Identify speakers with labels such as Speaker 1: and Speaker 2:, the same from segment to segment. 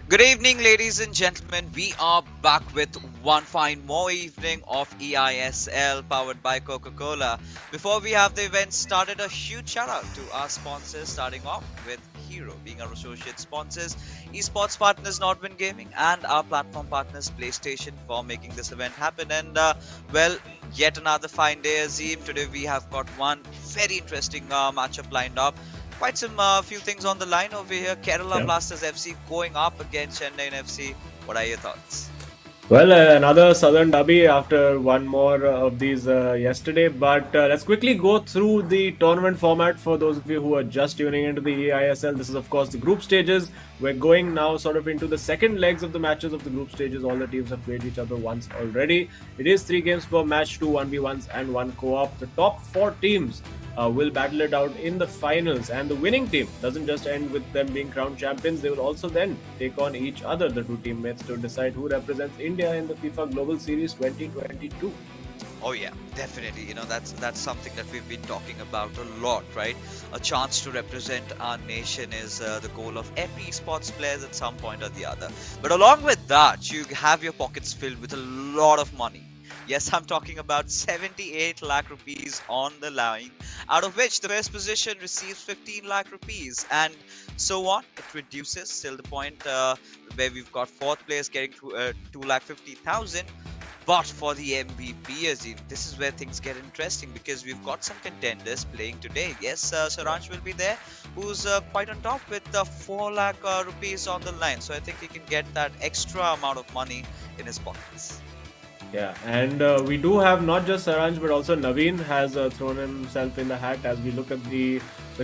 Speaker 1: Good evening, ladies and gentlemen. We are back with one fine more evening of eISL powered by Coca Cola. Before we have the event started, a huge shout out to our sponsors, starting off with Hero, being our associate sponsors, esports partners, Nordwind Gaming, and our platform partners, PlayStation, for making this event happen. And well, yet another fine day, Azim. Today we have got one very interesting matchup lined up. Quite some few things on the line over here. Kerala
Speaker 2: Yeah.
Speaker 1: Blasters FC going up against Chennaiyin FC. What are your thoughts?
Speaker 2: Well, another Southern derby after one more of these yesterday. But let's quickly go through the tournament format for those of you who are just tuning into the eISL. This is, of course, the group stages. We're going now sort of into the second legs of the matches of the group stages. All the teams have played each other once already. It is 3 games per match, two 1v1s and one co-op. The top 4 teams will battle it out in the finals, and the winning team doesn't just end with them being crowned champions. They will also then take on each other, the two teammates, to decide who represents India in the FIFA Global Series 2022.
Speaker 1: Oh yeah, definitely. That's something that we've been talking about a lot, right? A chance to represent our nation is the goal of every sports players at some point or the other. But along with that, you have your pockets filled with a lot of money. Yes, I'm talking about 78 lakh rupees on the line, out of which the best position receives 15 lakh rupees, and so on. It reduces till the point where we've got fourth place getting to 2 lakh 50,000. But for the MVP, Azim, this is where things get interesting because we've got some contenders playing today. Yes, Saransh will be there, who's quite on top with 4 lakh rupees on the line. So I think he can get that extra amount of money in his pockets.
Speaker 2: Yeah, and we do have not just Saranj but also Naveen has thrown himself in the hat as we look at the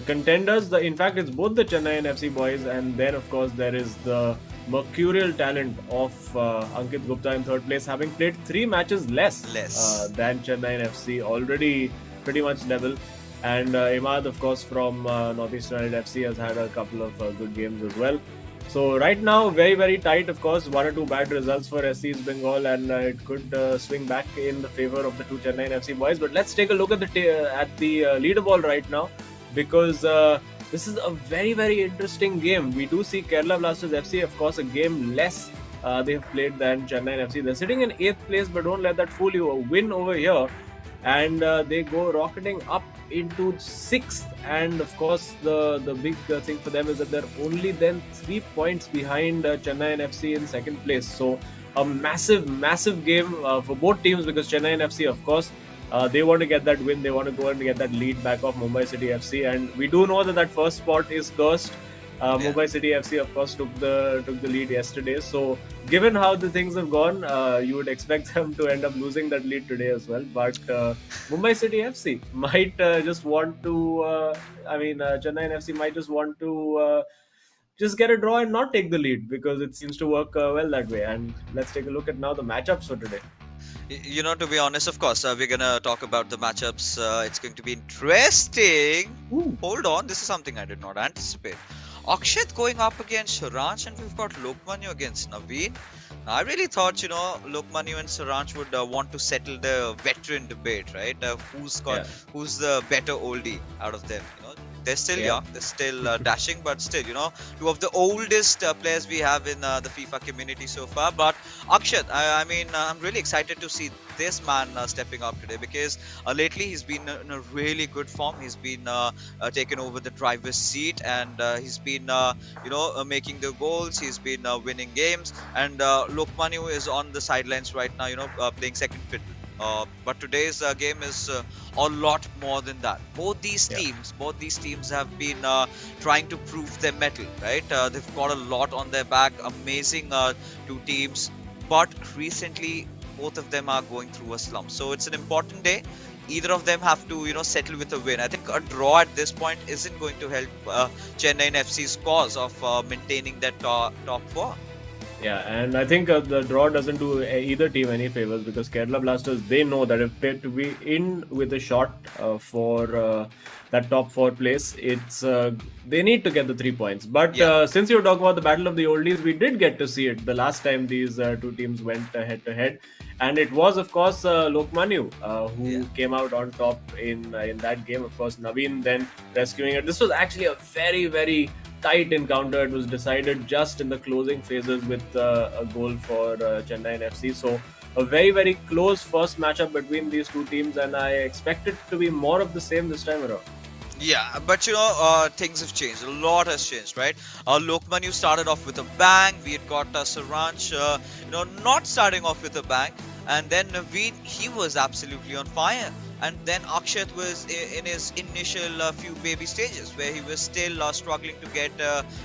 Speaker 2: contenders. In fact, it's both the Chennaiyin FC boys, and then of course there is the mercurial talent of Ankit Gupta in third place, having played 3 matches less
Speaker 1: Less.
Speaker 2: than Chennaiyin FC, already pretty much level. And Imad, of course, from Northeast United FC, has had a couple of good games as well. So right now, very very tight. Of course, 1 or 2 bad results for SC's Bengal, and it could swing back in the favor of the two Chennai FC boys. But let's take a look at the leaderboard right now, because this is a very very interesting game. We do see Kerala Blasters FC, of course, a game less they have played than Chennai FC. They're sitting in 8th place, but don't let that fool you. A win over here, and they go rocketing up into 6th. And of course, the big thing for them is that they're only then 3 points behind Chennai FC in 2nd place. So a massive game for both teams, because Chennai FC, of course, they want to get that win. They want to go and get that lead back off Mumbai City FC, and we do know that that first spot is cursed.
Speaker 1: Yeah.
Speaker 2: Mumbai City FC, of course, took the lead yesterday. So, given how the things have gone, you would expect them to end up losing that lead today as well. But Mumbai City FC might just want to. Chennai FC might just want to just get a draw and not take the lead, because it seems to work well that way. And let's take a look at now the matchups for today.
Speaker 1: To be honest, of course, we're gonna talk about the matchups. It's going to be interesting.
Speaker 2: Ooh.
Speaker 1: Hold on, this is something I did not anticipate. Akshat going up against Saransh, and we've got Lokmanu against Naveen. I really thought, Lokmanu and Saransh would want to settle the veteran debate, right?
Speaker 2: Yeah.
Speaker 1: Who's the better oldie out of them? They're still
Speaker 2: Yeah.
Speaker 1: young, they're still dashing, but still, two of the oldest players we have in the FIFA community so far. But Akshat, I'm really excited to see this man stepping up today, because lately he's been in a really good form. He's been taken over the driver's seat, and he's been making the goals. He's been winning games, and Lokmanu is on the sidelines right now, playing second fiddle. But today's game is a lot more than that.
Speaker 2: Yeah.
Speaker 1: Both these teams have been trying to prove their mettle, right? They've got a lot on their back. Amazing two teams, but recently both of them are going through a slump. So it's an important day. Either of them have to, settle with a win. I think a draw at this point isn't going to help Chennai FC's cause of maintaining that top 4.
Speaker 2: Yeah, and I think the draw doesn't do either team any favors, because Kerala Blasters, they know that if they're to be in with a shot for that top 4 place, it's they need to get the 3 points. But
Speaker 1: Yeah.
Speaker 2: since you're talking about the Battle of the Oldies, we did get to see it the last time these two teams went head to head, and it was, of course, Lokmanu who
Speaker 1: Yeah.
Speaker 2: came out on top in that game. Of course, Naveen then rescuing it. This was actually a very very tight encounter. It was decided just in the closing phases with a goal for Chennaiyin FC. So a very very close first matchup between these two teams, and I expect it to be more of the same this time around.
Speaker 1: Yeah, but things have changed. A lot has changed, right? Lokman, you started off with a bang. We had got Saransh, not starting off with a bang. And then Naveen, he was absolutely on fire. And then Akshat was in his initial few baby stages where he was still struggling to get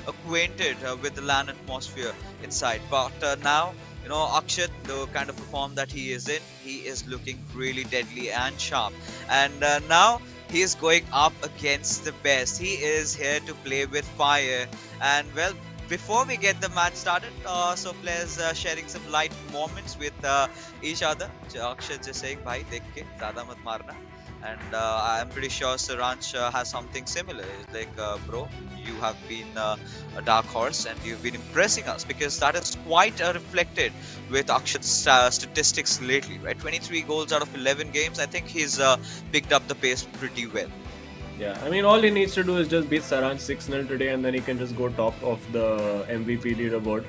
Speaker 1: acquainted with the land atmosphere inside. But now, Akshat, the kind of form that he is in, he is looking really deadly and sharp. And now he is going up against the best. He is here to play with fire. And well, before we get the match started, so players sharing some light moments with each other. Akshay just saying, "Bhai, dekh ke zyada mat marna." And I'm pretty sure Saransh has something similar. It's like, bro, you have been a dark horse and you've been impressing us, because that is quite reflected with Akshat's statistics lately, right? 23 goals out of 11 games. I think he's picked up the pace pretty well.
Speaker 2: Yeah, I mean, all he needs to do is just beat Saransh 6-0 today, and then he can just go top of the MVP leaderboard.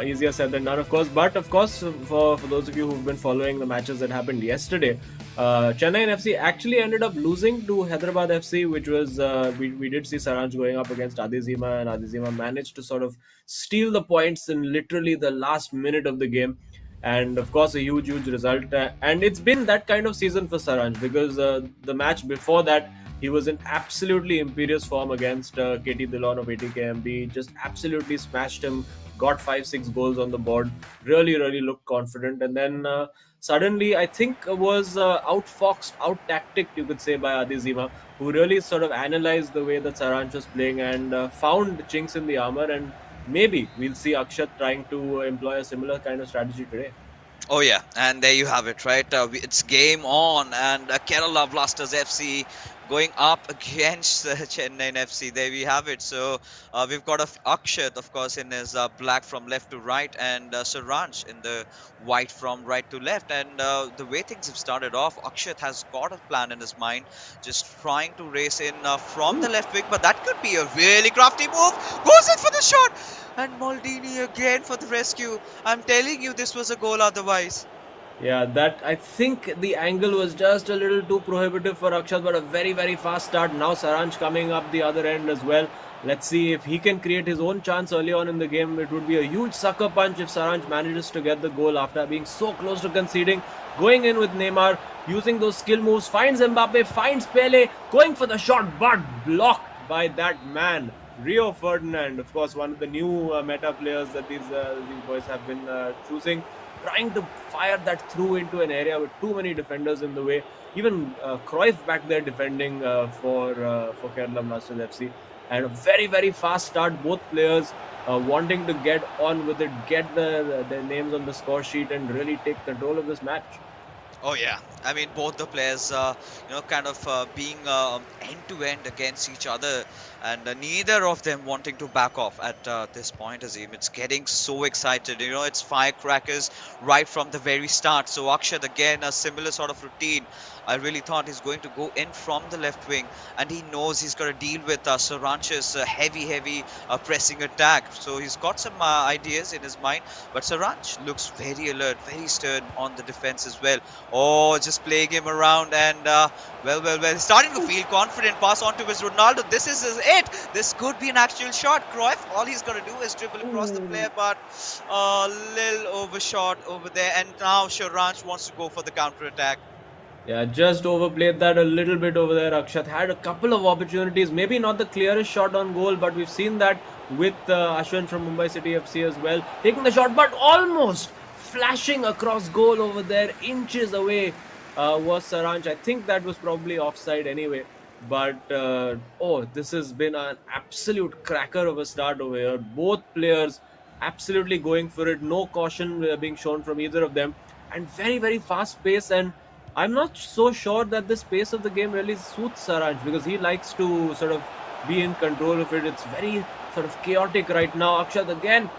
Speaker 2: Easier said than done, of course. But of course, for those of you who've been following the matches that happened yesterday, Chennaiyin FC actually ended up losing to Hyderabad FC, which was we did see Saransh going up against Adizima, and Adizima managed to sort of steal the points in literally the last minute of the game. And of course, a huge result. And it's been that kind of season for Saransh, because the match before that, he was in absolutely imperious form against KT Dillon of ATKMB. Just absolutely smashed him. Got 5-6 goals on the board. Really looked confident. And then suddenly, I think was outfoxed, out-tacticked, you could say, by Adizima, who really sort of analyzed the way that Saransh was playing and found chinks in the armor. And maybe we'll see Akshat trying to employ a similar kind of strategy today.
Speaker 1: Oh yeah, and there you have it, right? It's game on, and Kerala Blasters FC going up against Chennai FC. There we have it. So we've got Akshat, of course, in his black from left to right, and Saransh in the white from right to left. And the way things have started off, Akshat has got a plan in his mind, just trying to race in from the left wing, but that could be a really crafty move. Goes in for the shot, and Maldini again for the rescue. I'm telling you, this was a goal otherwise.
Speaker 2: Yeah, that I think the angle was just a little too prohibitive for Akshat, but a very fast start. Now Saransh coming up the other end as well. Let's see if he can create his own chance early on in the game. It would be a huge sucker punch if Saransh manages to get the goal after being so close to conceding. Going in with Neymar, using those skill moves, finds Mbappe, finds Pele, going for the shot, but blocked by that man, Rio Ferdinand. Of course, one of the new meta players that these boys have been choosing, trying to fire that through into an area with too many defenders in the way. Even Cruyff back there defending for Kerala Blasters FC. And a very fast start. Both players wanting to get on with it, get their names on the score sheet, and really take control of this match.
Speaker 1: Oh yeah, I mean both the players, kind of being end to end against each other, and neither of them wanting to back off at this point. Azim, it's getting so excited. It's firecrackers right from the very start. So Akshat again, a similar sort of routine. I really thought he's going to go in from the left wing, and he knows he's got to deal with Saranch's heavy pressing attack. So he's got some ideas in his mind, but Saranch looks very alert, very stern on the defense as well. Oh, just playing him around, and well, starting to feel confident. Pass on to his Ronaldo. This is it. This could be an actual shot. Cruyff, all he's got to do is dribble across the player, but a little overshot over there. And now Saranch wants to go for the counter attack.
Speaker 2: Yeah, just overplayed that a little bit over there. Akshat had a couple of opportunities, maybe not the clearest shot on goal, but we've seen that with Ashwin from Mumbai City FC as well, taking the shot, but almost flashing across goal over there, inches away was Saransh. I think that was probably offside anyway. But this has been an absolute cracker of a start over here. Both players absolutely going for it. No caution being shown from either of them, and very fast pace. And I'm not so sure that this pace of the game really suits Saransh, because he likes to sort of be in control of it. It's very sort of chaotic right now. Akshat again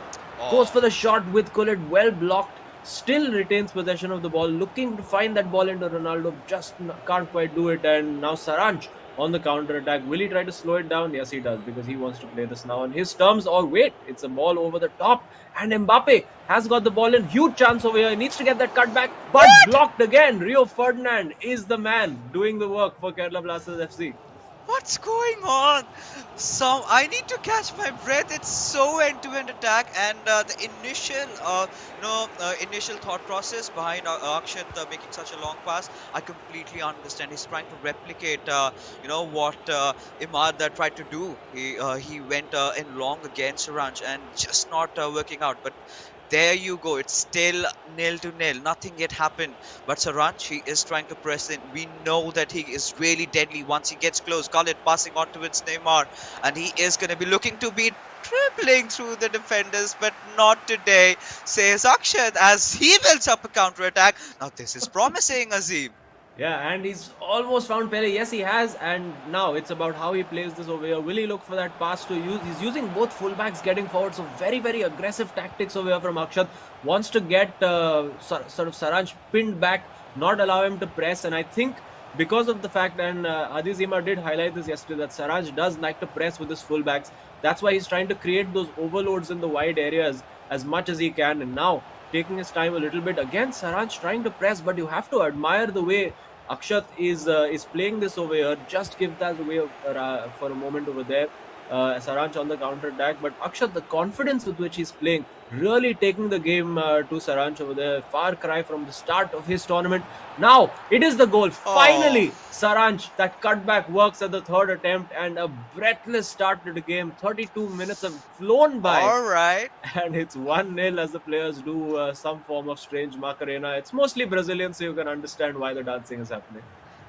Speaker 2: goes for the shot with Gullit, well blocked, still retains possession of the ball, looking to find that ball into Ronaldo, just can't quite do it. And now Saransh on the counter attack. Will he try to slow it down? Yes, he does, because he wants to play this now on his terms. Or wait, it's a ball over the top, and Mbappe has got the ball in. Huge chance over here. He needs to get that cut back, but
Speaker 1: What?
Speaker 2: blocked again. Rio Ferdinand is the man doing the work for Kerala Blasters FC.
Speaker 1: What's going on? I need to catch my breath. It's so end-to-end attack, and the initial thought process behind Akshat making such a long pass, I completely understand. He's trying to replicate, what Imad tried to do. He went in long against Saransh and just not working out. But there you go. It's still nil to nil. Nothing yet happened. But Saranch, he is trying to press in. We know that he is really deadly once he gets close. Khalid passing on towards Neymar. And he is going to be looking to be dribbling through the defenders. But not today, says Akshat as he builds up a counter attack. Now, this is promising, Azim.
Speaker 2: Yeah, and he's almost found Pele. Yes, he has. And now it's about how he plays this over here. Will he look for that pass to use? He's using both fullbacks getting forward. So very, very aggressive tactics over here from Akshat. Wants to get sort of Saranch pinned back, not allow him to press. And I think because of the fact, and Adizima did highlight this yesterday, that Saranch does like to press with his fullbacks. That's why he's trying to create those overloads in the wide areas as much as he can. And now taking his time a little bit. Again, Saranch trying to press, but you have to admire the way Akshat is playing this over here. Just give that away for a moment over there. Saranch on the counter attack, but Akshat, the confidence with which he's playing, really taking the game to Saranch over there. Far cry from the start of his tournament. Now it is the goal.
Speaker 1: Oh,
Speaker 2: Finally, Saranch, that cutback works at the third attempt, and a breathless start to the game. 32 minutes have flown by,
Speaker 1: all right.
Speaker 2: and it's 1-0 as the players do some form of strange Macarena. It's mostly Brazilian, so you can understand why the dancing is happening.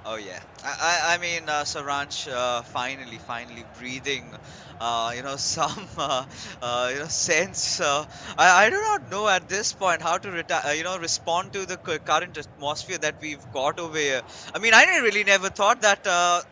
Speaker 1: Oh yeah, I mean Saranch finally breathing, some sense. I do not know at this point how to respond to the current atmosphere that we've got over here. I mean, I really never thought that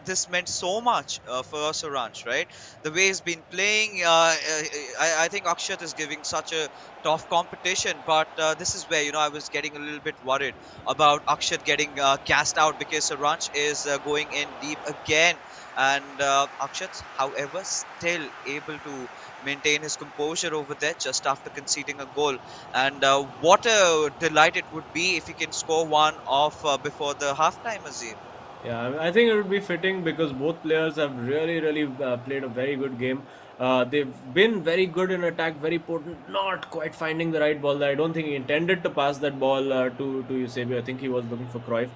Speaker 1: this meant so much for Saranch, right? The way he's been playing, I think Akshat is giving such a tough competition, but this is where I was getting a little bit worried about Akshat getting cast out because Saranch is going in deep again. And Akshat, however, still able to maintain his composure over there just after conceding a goal. And what a delight it would be if he can score one off before the halftime, Azim.
Speaker 2: Yeah, I think it would be fitting because both players have really played a very good game. They've been very good in attack, very potent, not quite finding the right ball there. I don't think he intended to pass that ball to Eusebio. I think he was looking for Cruyff.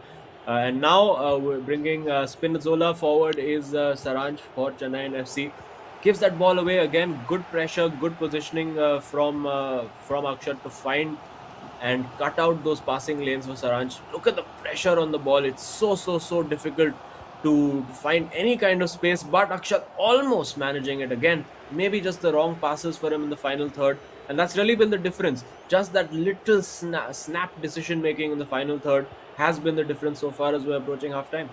Speaker 2: And now we're bringing Spinazzola forward is Saranch for Chennaiyin FC. Gives that ball away again. Good pressure, good positioning from Akshat to find and cut out those passing lanes for Saranch. Look at the pressure on the ball. It's so difficult to find any kind of space. But Akshat almost managing it again. Maybe just the wrong passes for him in the final third. And that's really been the difference. Just that little snap decision making in the final third has been the difference so far as we're approaching halftime.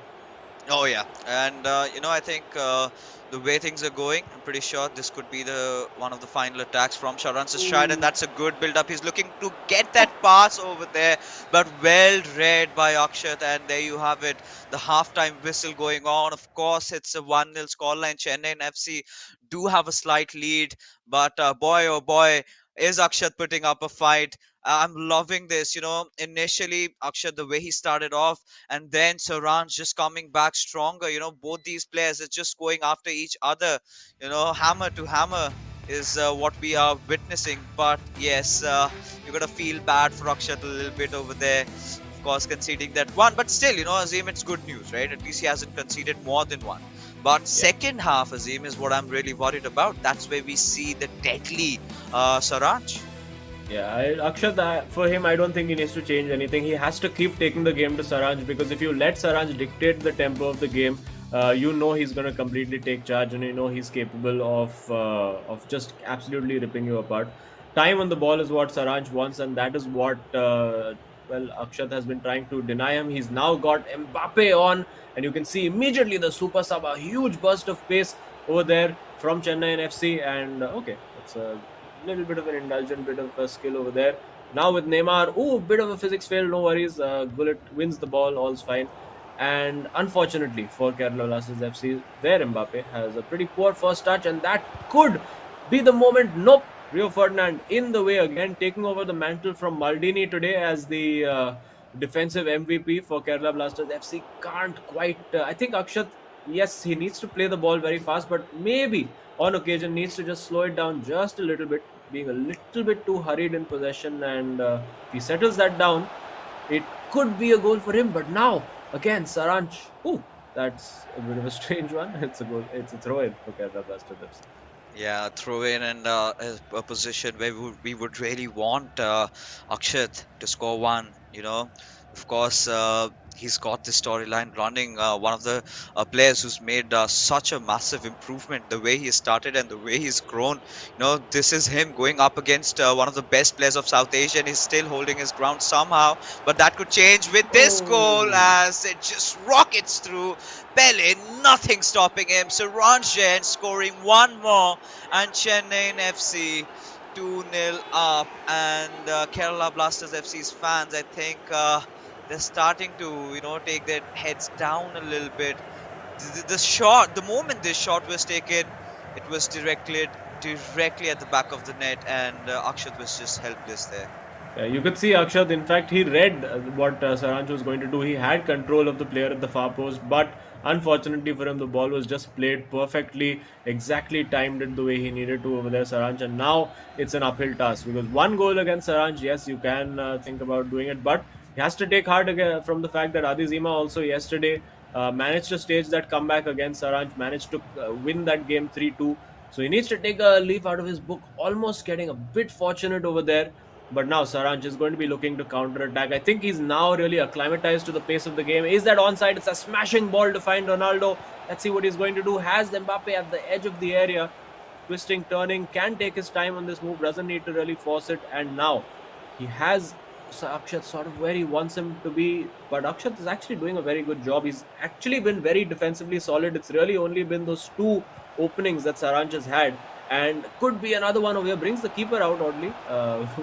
Speaker 1: Oh yeah, and I think the way things are going, I'm pretty sure this could be the one of the final attacks from Sharan's stride, and
Speaker 2: Ooh.
Speaker 1: that's a good build-up. He's looking to get that pass over there, but well read by Akshat, and there you have it, the halftime whistle going on. Of course, it's a 1-0 scoreline. Chennai FC do have a slight lead, but boy oh boy, is Akshat putting up a fight. I'm loving this. Initially Akshat, the way he started off, and then Saranj just coming back stronger. Both these players are just going after each other. Hammer to hammer is what we are witnessing. But yes, you're gonna feel bad for Akshat a little bit over there. Of course, conceding that one, but still, Azim, it's good news, right? At least he hasn't conceded more than one. But
Speaker 2: Yeah.
Speaker 1: second half, Azim, is what I'm really worried about. That's where we see the deadly Saranj.
Speaker 2: Yeah, Akshat, for him, I don't think he needs to change anything. He has to keep taking the game to Saranj, because if you let Saranj dictate the tempo of the game, you know he's going to completely take charge, and you know he's capable of just absolutely ripping you apart. Time on the ball is what Saranj wants, and that is what Akshat has been trying to deny him. He's now got Mbappe on, and you can see immediately the super sub, a huge burst of pace over there from Chennai FC, and okay, it's a little bit of an indulgent bit of a skill over there. Now with Neymar, bit of a physics fail, no worries. Gullit wins the ball, all's fine. And unfortunately for Kerala Blasters FC, their Mbappe has a pretty poor first touch, and that could be the moment. Nope. Rio Ferdinand in the way again, taking over the mantle from Maldini today as the defensive MVP for Kerala Blasters FC. Can't quite. I think Akshat, yes, he needs to play the ball very fast, but maybe on occasion needs to just slow it down just a little bit, being a little bit too hurried in possession. And if he settles that down, it could be a goal for him. But now, again, Saranch. Oh, that's a bit of a strange one. It's a goal. It's a throw in for Kerala Blasters FC.
Speaker 1: Yeah, throw in and a position where we would really want Akshat to score one. Of course, he's got the storyline running. One of the players who's made such a massive improvement, the way he started and the way he's grown. This is him going up against one of the best players of South Asia, and he's still holding his ground somehow. But that could change with this goal
Speaker 2: Oh,
Speaker 1: as it just rockets through. Pele, nothing stopping him. Saransh scoring one more, and Chennaiyin FC 2-0 up. And Kerala Blasters FC's fans, I think they're starting to take their heads down a little bit. The shot, the moment this shot was taken, it was directly at the back of the net, and Akshat was just helpless there.
Speaker 2: yeah, you could see Akshat. In fact, he read what Saranch was going to do. He had control of the player at the far post, but unfortunately for him, the ball was just played perfectly, exactly timed it the way he needed to over there, Saranch. And now it's an uphill task because one goal against Saranch, yes, you can think about doing it, but he has to take heart again from the fact that Adizima also yesterday managed to stage that comeback against Saranch, managed to win that game 3-2. So he needs to take a leaf out of his book, almost getting a bit fortunate over there. But now Saranch is going to be looking to counter attack. I think he's now really acclimatized to the pace of the game. Is that onside? It's a smashing ball to find Ronaldo. Let's see what he's going to do. Has Mbappe at the edge of the area, twisting, turning, can take his time on this move, doesn't need to really force it. And now he has Akshat sort of where he wants him to be. But Akshat is actually doing a very good job. He's actually been very defensively solid. It's really only been those two openings that Saranch has had, and could be another one over here. Brings the keeper out oddly,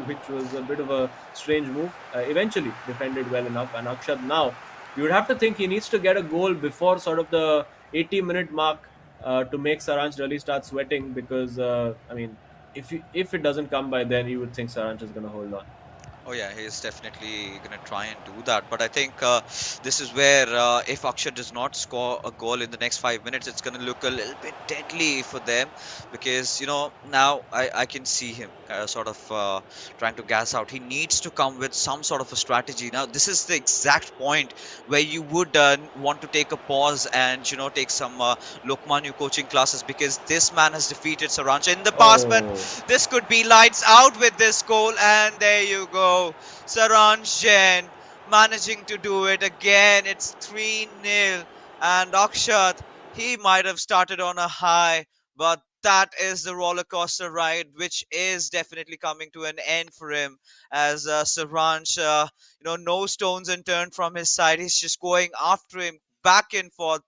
Speaker 2: which was a bit of a strange move. Eventually defended well enough, and Akshat now, you would have to think he needs to get a goal before sort of the 80-minute mark to make Saranch really start sweating, because I mean, if it doesn't come by then, you would think Saranch is going to hold on.
Speaker 1: Oh yeah, he's definitely gonna try and do that. But I think this is where if Akshay does not score a goal in the next 5 minutes, it's gonna look a little bit deadly for them, because now I can see him sort of trying to gas out. He needs to come with some sort of a strategy. Now this is the exact point where you would want to take a pause and take some Lokmanu coaching classes, because this man has defeated Sarancha in the past, but
Speaker 2: Oh,
Speaker 1: this could be lights out with this goal, and there you go. Saransh Jain managing to do it again. It's 3-0. And Akshat, he might have started on a high, but that is the roller coaster ride, which is definitely coming to an end for him. As Saransh, no stones unturned from his side. He's just going after him, back and forth,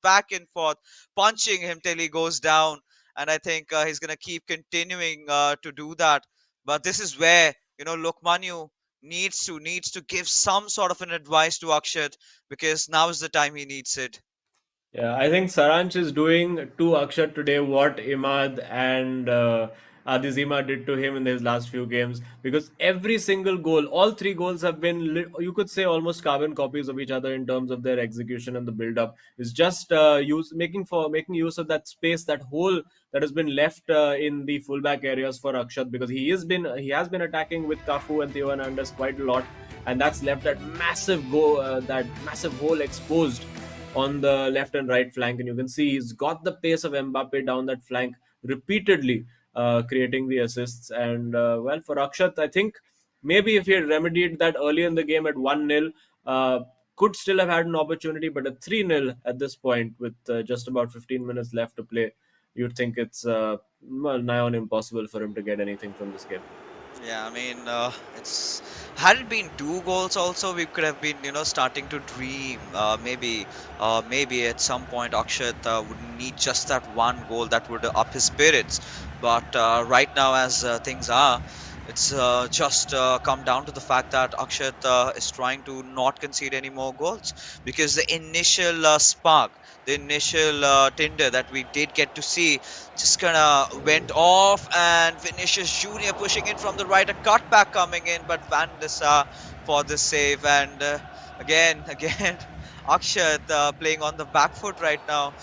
Speaker 1: punching him till he goes down. And I think he's going to keep continuing to do that. But this is where Lokmanu needs to give some sort of an advice to Akshat, because now is the time he needs it.
Speaker 2: yeah, I think Saranch is doing to Akshat today what Imad and Adizima did to him in his last few games, because every single goal, all three goals have been, you could say, almost carbon copies of each other in terms of their execution and the build up. Is just making use of that space, that hole that has been left in the fullback areas for Akshat, because he has been attacking with Kafu and Theo Hernandez quite a lot, and that's left that massive hole exposed on the left and right flank. And you can see he's got the pace of Mbappe down that flank repeatedly, creating the assists. And well, for Akshat, I think maybe if he had remedied that early in the game at 1-0, could still have had an opportunity. But at 3-0 at this point, with just about 15 minutes left to play, you'd think it's well, nigh on impossible for him to get anything from this game.
Speaker 1: Yeah, I mean, it's had it been two goals also, we could have been, starting to dream. Maybe at some point Akshat would need just that one goal that would up his spirits. But right now, as things are, It's just come down to the fact that Akshat is trying to not concede any more goals, because the initial spark, the initial tinder that we did get to see just kind of went off, and Vinicius Junior pushing in from the right, a cutback coming in, but Van der Sar for the save, and again, Akshat playing on the back foot right now.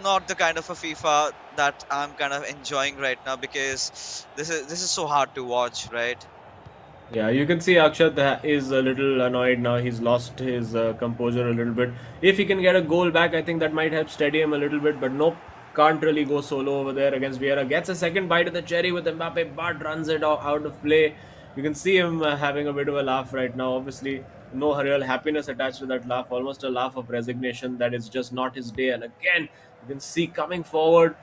Speaker 1: Not the kind of a FIFA that I'm kind of enjoying right now, because this is so hard to watch, right?
Speaker 2: Yeah, you can see Akshat is a little annoyed now. He's lost his composure a little bit. If he can get a goal back, I think that might help steady him a little bit. But nope, can't really go solo over there against Vieira. Gets a second bite of the cherry with Mbappe, but runs it out of play. You can see him having a bit of a laugh right now. Obviously, no real happiness attached to that laugh. Almost a laugh of resignation that it's just not his day. And again, you can see coming forward.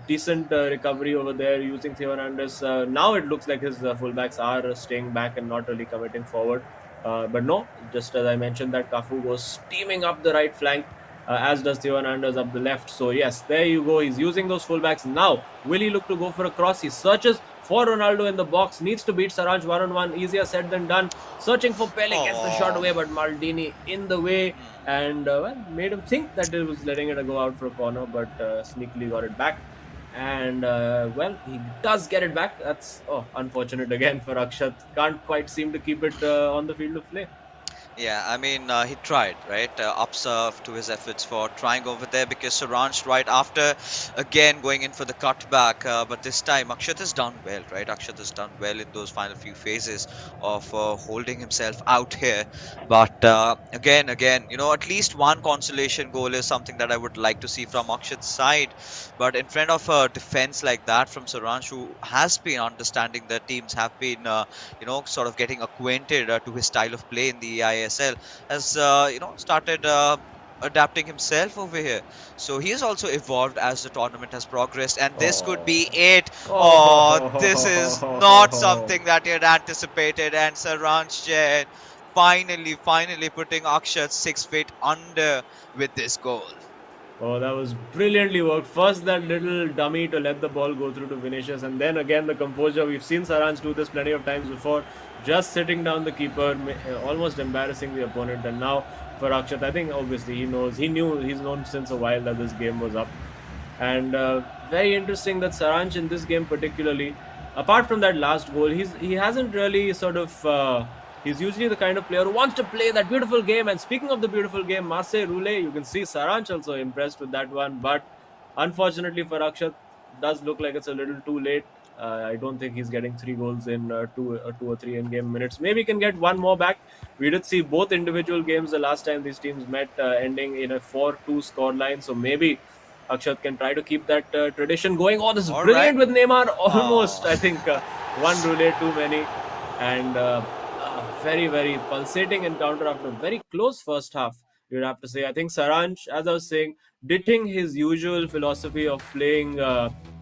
Speaker 2: Decent recovery over there using Theo Hernandez. Now it looks like his fullbacks are staying back and not really committing forward. But no, just as I mentioned, that Cafu goes steaming up the right flank, as does Theo Hernandez up the left. So yes, there you go. He's using those fullbacks now. Will he look to go for a cross? He searches for Ronaldo in the box. Needs to beat Saranj one-on-one. Easier said than done. Searching for Pele, gets the shot
Speaker 1: Oh,
Speaker 2: away, but Maldini in the way,
Speaker 1: hmm.
Speaker 2: and well, made him think that it was letting it go out for a corner, but sneakily got it back. And well, he does get it back. That's unfortunate again for Akshat. Can't quite seem to keep it on the field of play.
Speaker 1: Yeah, I mean, he tried, right? Ups to his efforts for trying over there, because Saransh right after again going in for the cutback. But this time, Akshat has done well, right? Akshat has done well in those final few phases of holding himself out here. But again, at least one consolation goal is something that I would like to see from Akshat's side. But in front of a defense like that from Saransh, who has been understanding the teams, have been sort of getting acquainted to his style of play in the eISL, has started adapting himself over here. So he has also evolved as the tournament has progressed, and this could
Speaker 2: Oh,
Speaker 1: be it. Oh, this is not
Speaker 2: oh,
Speaker 1: something that he had anticipated, and Saransh Jain finally putting Akshat 6 feet under with this goal.
Speaker 2: oh, that was brilliantly worked. First, that little dummy to let the ball go through to Vinicius, and then again the composure. We've seen Saranj do this plenty of times before, just sitting down the keeper, almost embarrassing the opponent. And now for Akshat, I think obviously he's known since a while that this game was up. And very interesting that Saranch in this game particularly, apart from that last goal, he hasn't really sort of. He's usually the kind of player who wants to play that beautiful game. And speaking of the beautiful game, Marseille Roulette, you can see Saranch also impressed with that one. But unfortunately for Akshat, does look like it's a little too late. I don't think he's getting 3 goals in two or three in-game minutes. Maybe he can get one more back. We did see both individual games the last time these teams met, ending in a 4-2 scoreline. So maybe Akshat can try to keep that tradition going. Oh, this is
Speaker 1: All right.
Speaker 2: brilliant with Neymar. Almost,
Speaker 1: Oh.
Speaker 2: I think, one roulette too many. And very, very pulsating encounter after a very close first half, you'd have to say. I think Saranch, as I was saying, ditching his usual philosophy of playing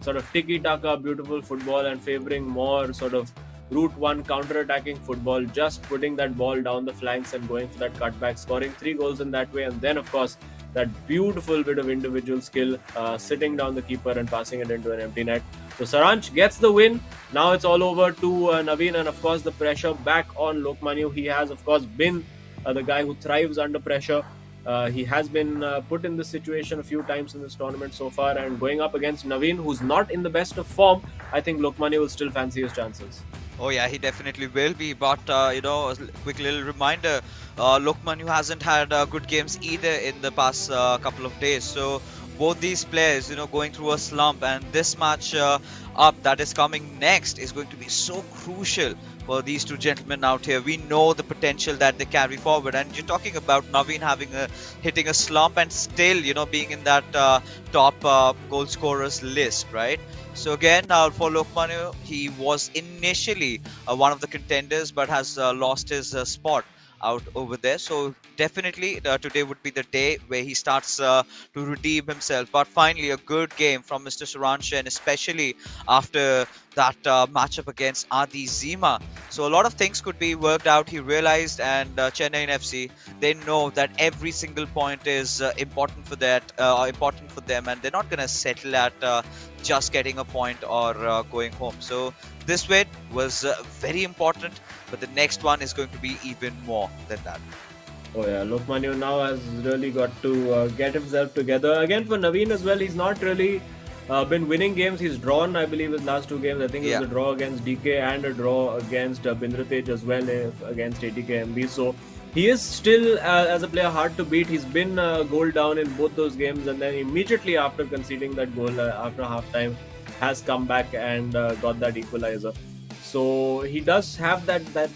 Speaker 2: sort of tiki-taka, beautiful football and favoring more sort of route one counter-attacking football, just putting that ball down the flanks and going for that cutback, scoring 3 goals in that way. And then, of course, that beautiful bit of individual skill, sitting down the keeper and passing it into an empty net. So Saranch gets the win. Now it's all over to Naveen, and of course the pressure back on Lokmanu. He has, of course, been the guy who thrives under pressure. He has been put in this situation a few times in this tournament so far, and going up against Naveen, who's not in the best of form, I think Lokmanu will still fancy his chances.
Speaker 1: Oh yeah, he definitely will be. But a quick little reminder: Lokman, who hasn't had good games either in the past couple of days. So both these players, going through a slump, and this match up that is coming next is going to be so crucial for these two gentlemen out here. We know the potential that they carry forward, and you're talking about Naveen hitting a slump and still, being in that top goal scorers list, right? So again, for Lokmanu, he was initially one of the contenders, but has lost his spot out over there. So definitely today would be the day where he starts to redeem himself. But finally, a good game from Mr. Suransha, and especially after that matchup against Adi Zima. So a lot of things could be worked out. He realized, and Chennai FC, they know that every single point is important for them, and they're not gonna settle at just getting a point or going home. So this win was very important, but the next one is going to be even more than that.
Speaker 2: Oh yeah, Lokmanu now has really got to get himself together. Again for Naveen as well, he's not really been winning games. He's drawn, I believe, his last two games. I think it was
Speaker 1: Yeah.
Speaker 2: a draw against DK and a draw against Bindratej as well against ATKMB. So he is still, as a player, hard to beat. He's been goal down in both those games, and then immediately after conceding that goal after halftime, has come back and got that equalizer. So he does have that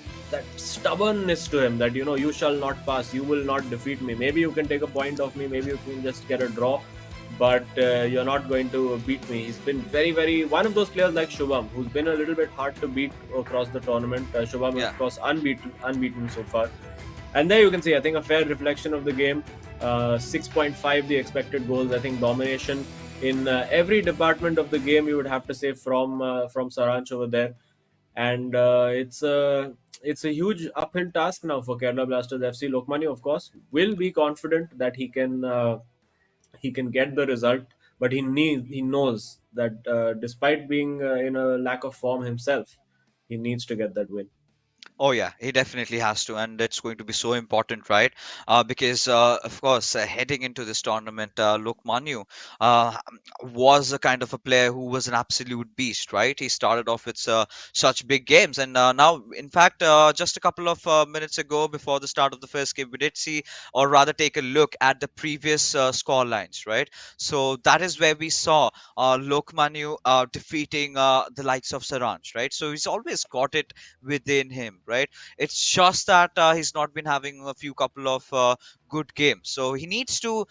Speaker 2: stubbornness to him, that you shall not pass, you will not defeat me. Maybe you can take a point off me, maybe you can just get a draw, but you're not going to beat me. He's been very, very one of those players like Shubham, who's been a little bit hard to beat across the tournament. Shubham is
Speaker 1: Yeah.
Speaker 2: of course unbeaten so far. And there you can see, I think, a fair reflection of the game. 6.5 the expected goals. I think domination in every department of the game, you would have to say, from Saransh over there. And it's a huge uphill task now for Kerala Blasters FC. Lokmani, of course, will be confident that he can get the result, but he knows that despite being in a lack of form himself, he needs to get that win.
Speaker 1: Oh yeah, he definitely has to, and it's going to be so important, right? Because of course, heading into this tournament, Lokmanu uh, was a kind of a player who was an absolute beast, right? He started off with such big games, and now, in fact, just a couple of minutes ago, before the start of the first game, we did see, or rather, take a look at the previous score lines, right? So that is where we saw Lokmanu defeating the likes of Saransh, right? So he's always got it within him, right? It's just that he's not been having a few couple of good games, so he needs to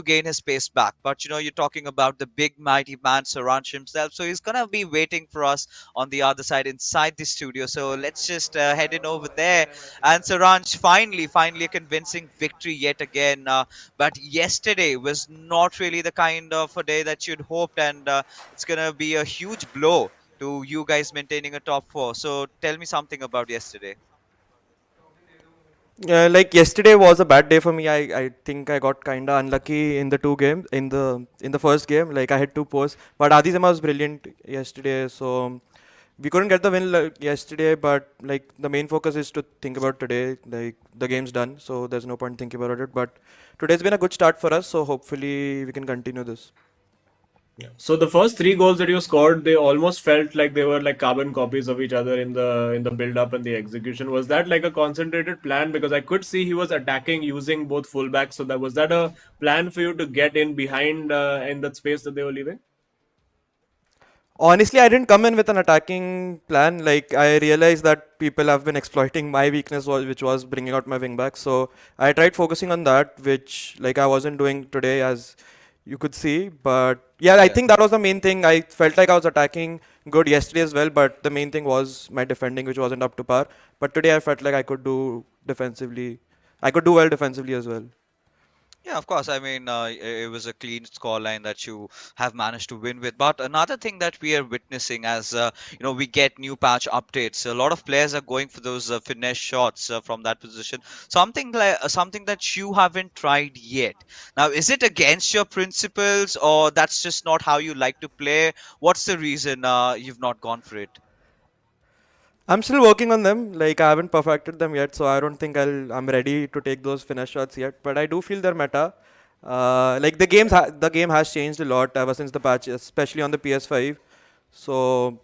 Speaker 1: gain his pace back. But you're talking about the big mighty man Saransh himself, so he's gonna be waiting for us on the other side inside the studio. So let's just head in over there. And Saransh, finally a convincing victory yet again. But yesterday was not really the kind of a day that you'd hoped, and it's gonna be a huge blow to you guys maintaining a top four. So tell me something about yesterday.
Speaker 3: Like yesterday was a bad day for me. I think I got kinda unlucky in the two games in the first game. Like I had two posts, but Adizema was brilliant yesterday. So we couldn't get the win yesterday. But like the main focus is to think about today. Like the game's done, so there's no point thinking about it. But today's been a good start for us. So hopefully we can continue this.
Speaker 2: Yeah. So the first three goals that you scored, they almost felt like they were like carbon copies of each other in the build up and the execution. Was that like a concentrated plan? Because I could see he was attacking using both fullbacks. So that was that a plan for you to get in behind in that space that they were leaving?
Speaker 3: Honestly, I didn't come in with an attacking plan. Like I realized that people have been exploiting my weakness, which was bringing out my wing back. So I tried focusing on that, which like I wasn't doing today, as you could see. But yeah, I
Speaker 1: Yeah.
Speaker 3: think that was the main thing. I felt like I was attacking good yesterday as well, but the main thing was my defending, which wasn't up to par. But today I felt like I could do defensively. I could do well defensively as well.
Speaker 1: Yeah, of course. I mean, it was a clean scoreline that you have managed to win with. But another thing that we are witnessing as we get new patch updates. A lot of players are going for those finesse shots from that position. Something that you haven't tried yet. Now, is it against your principles, or that's just not how you like to play? What's the reason you've not gone for it?
Speaker 3: I'm still working on them. Like I haven't perfected them yet, so I don't think I'm ready to take those finesse shots yet. But I do feel they're meta. Like the game has changed a lot ever since the patch, especially on the PS5. So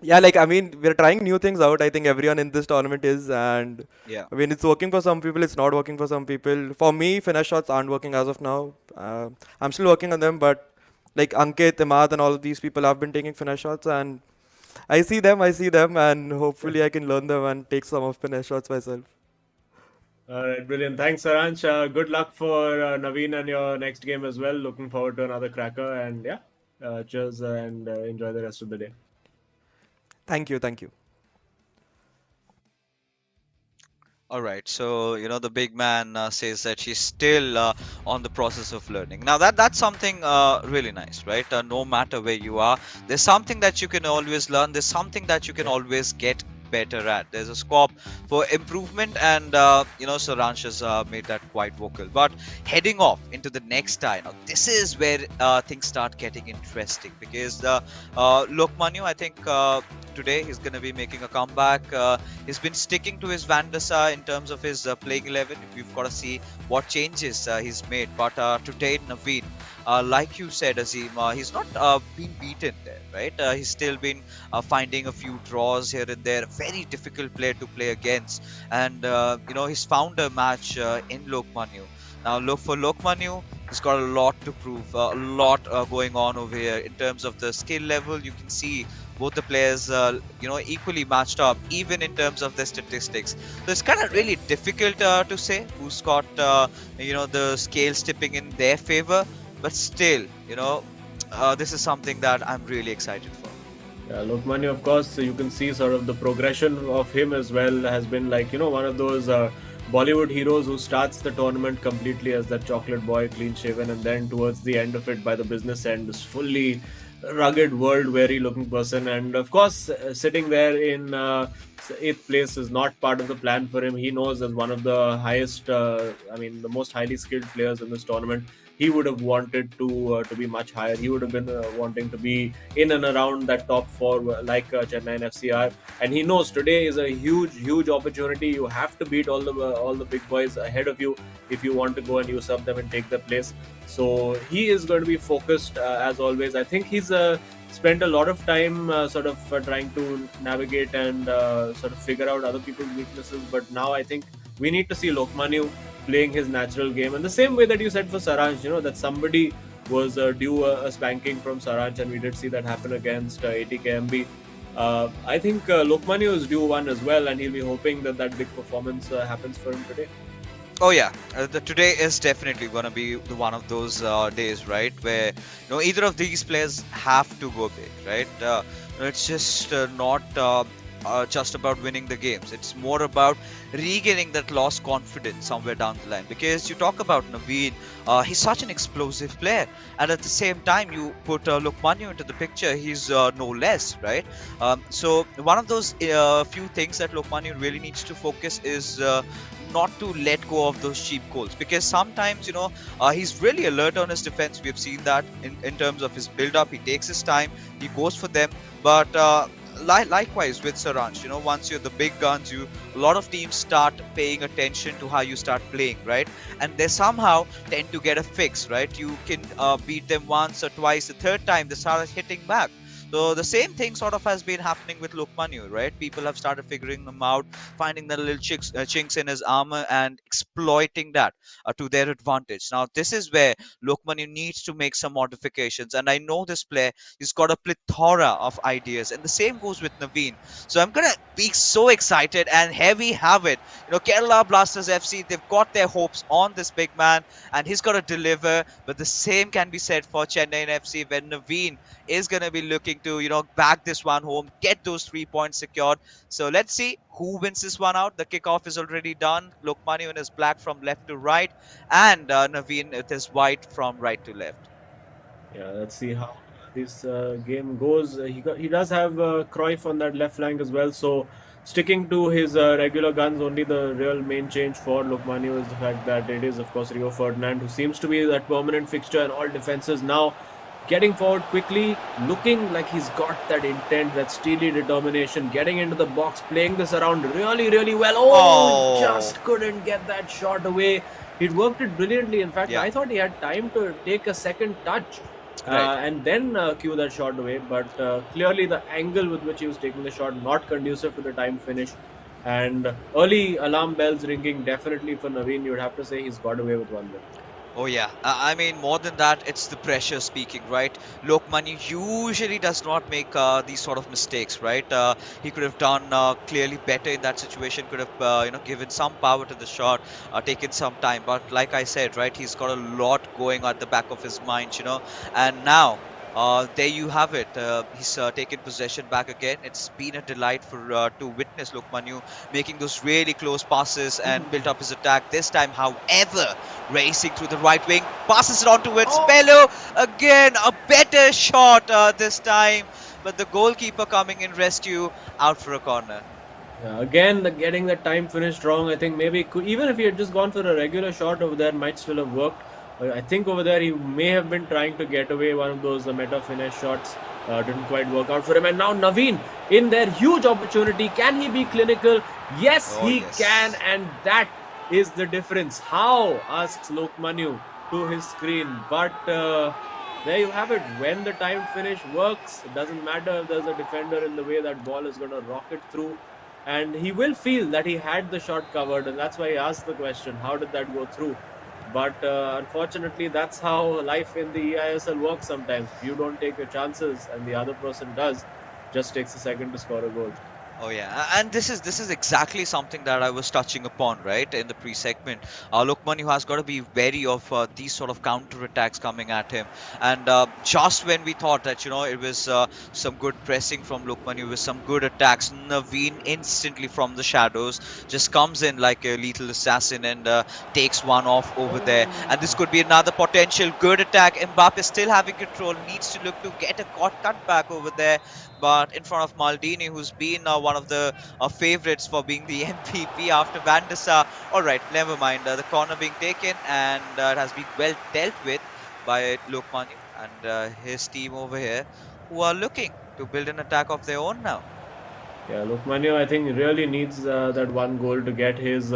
Speaker 3: yeah, like I mean, we're trying new things out. I think everyone in this tournament is, and
Speaker 1: Yeah.
Speaker 3: I mean, it's working for some people. It's not working for some people. For me, finesse shots aren't working as of now. I'm still working on them, but like Ankit, Imad, and all of these people have been taking finesse shots, and I see them, and hopefully I can learn them and take some of finesse shots myself.
Speaker 2: All right, brilliant. Thanks, Saransh. Good luck for Naveen and your next game as well. Looking forward to another cracker. And yeah, cheers and enjoy the rest of the day.
Speaker 3: Thank you, thank you.
Speaker 1: All right. So, the big man says that she's still on the process of learning. Now, that's something really nice, right? No matter where you are, there's something that you can always learn. There's something that you can
Speaker 2: Yeah.
Speaker 1: always get better at. There's a scope for improvement, and Saransh has made that quite vocal. But heading off into the next tie, now this is where things start getting interesting, because Lokmanu, I think today he's going to be making a comeback. He's been sticking to his Van der Sar in terms of his playing 11. We've got to see what changes he's made. But today, Naveen, like you said, Azim, he's not been beaten there, right? He's still been finding a few draws here and there. Very difficult player to play against, and he's found a match in Lokmanu. Now, look for Lokmanu. He's got a lot to prove, a lot going on over here in terms of the skill level. You can see both the players, equally matched up, even in terms of their statistics. So it's kind of really difficult to say who's got, the scales tipping in their favor. But still, this is something that I'm really excited for.
Speaker 2: Yeah, Lokmanya, of course, you can see sort of the progression of him as well has been like, one of those Bollywood heroes who starts the tournament completely as that chocolate boy, clean shaven, and then towards the end of it, by the business end, is fully rugged, world weary looking person. And of course, sitting there in eighth place is not part of the plan for him. He knows as one of the highest, the most highly skilled players in this tournament, he would have wanted to be much higher. He would have been wanting to be in and around that top four, like Chennaiyin FCR. And he knows today is a huge opportunity. You have to beat all the big boys ahead of you if you want to go and usurp them and take their place. So he is going to be focused as always. I think he's spent a lot of time trying to navigate and sort of figure out other people's weaknesses. But now I think we need to see Lokmanu playing his natural game. And the same way that you said for Saransh, that somebody was due a spanking from Saransh, and we did see that happen against ATKMB. I think Lokmanu is due one as well, and he'll be hoping that big performance happens for him today.
Speaker 1: Oh yeah, today is definitely going to be one of those days, right, where either of these players have to go big, right? It's just not just about winning the games. It's more about regaining that lost confidence somewhere down the line. Because you talk about Naveen, he's such an explosive player, and at the same time, you put Lokmanu into the picture, he's no less, right? So one of those few things that Lokmanu really needs to focus is not to let go of those cheap goals, because sometimes he's really alert on his defense. We've seen that in terms of his build up. He takes his time, he goes for them, but likewise with Saransh, once you're the big guns, a lot of teams start paying attention to how you start playing, right? And they somehow tend to get a fix, right? You can beat them once or twice, the third time they start hitting back. So the same thing sort of has been happening with Lokmanu, right? People have started figuring him out, finding the little chinks in his armor and exploiting that to their advantage. Now, this is where Lokmanu needs to make some modifications. And I know this player, he's got a plethora of ideas. And the same goes with Naveen. So I'm going to be so excited, and here we have it. Kerala Blasters FC, they've got their hopes on this big man, and he's got to deliver. But the same can be said for Chennaiyin FC, when Naveen is going to be looking to back this one home, get those 3 points secured. So let's see who wins this one out. The kickoff is already done. Lokmanu in his black from left to right, and Naveen with his white from right to left.
Speaker 2: Yeah, let's see how this game goes. He does have Cruyff on that left flank as well. So sticking to his regular guns, only the real main change for Lokmanu is the fact that it is, of course, Rio Ferdinand, who seems to be that permanent fixture in all defenses now. Getting forward quickly, looking like he's got that intent, that steely determination, getting into the box, playing this around really well. Oh, just couldn't get that shot away. He'd worked it brilliantly. In fact, I thought he had time to take a second touch and then cue that shot away. But clearly the angle with which he was taking the shot, not conducive to the time finish. And early alarm bells ringing definitely for Naveen. You'd have to say he's got away with one there.
Speaker 1: Oh yeah, I mean, more than that, it's the pressure speaking, right? Lokmanu usually does not make these sort of mistakes, right? He could have done clearly better in that situation, could have given some power to the shot, taken some time. But like I said, right, he's got a lot going at the back of his mind, and now there you have it. He's taken possession back again. It's been a delight to witness Lokmanu making those really close passes and built up his attack. This time, however, racing through the right wing, passes it on towards Bello. Again, a better shot this time, but the goalkeeper coming in rescue, out for a corner.
Speaker 2: Yeah, again, getting the time finished wrong. I think maybe even if he had just gone for a regular shot over there, might still have worked. I think over there he may have been trying to get away one of those meta finish shots. Didn't quite work out for him. And now Naveen in there, huge opportunity. Can he be clinical? Yes,
Speaker 1: Oh,
Speaker 2: he can,
Speaker 1: yes.
Speaker 2: and that is the difference. How, asks Lokmanu to his screen. But there you have it. When the time finish works, it doesn't matter if there's a defender in the way. That ball is going to rocket through, and he will feel that he had the shot covered, and that's why he asked the question, how did that go through? But unfortunately, that's how life in the eISL works sometimes. If you don't take your chances and the other person does, just takes a second to score a goal.
Speaker 1: Oh yeah, and this is exactly something that I was touching upon, right, in the pre-segment. Lokman has got to be wary of these sort of counter attacks coming at him, and just when we thought that it was some good pressing from Lokman with some good attacks, Naveen instantly from the shadows just comes in like a lethal assassin and takes one off over there. And this could be another potential good attack. Mbappe is still having control, needs to look to get a cut back over there, but in front of Maldini, who's been one of the favorites for being the MVP after Van der Sar. All right, never mind. The corner being taken, and it has been well dealt with by Lokmanu and his team over here, who are looking to build an attack of their own now.
Speaker 2: Yeah, Lokmanu, I think, really needs that one goal to get his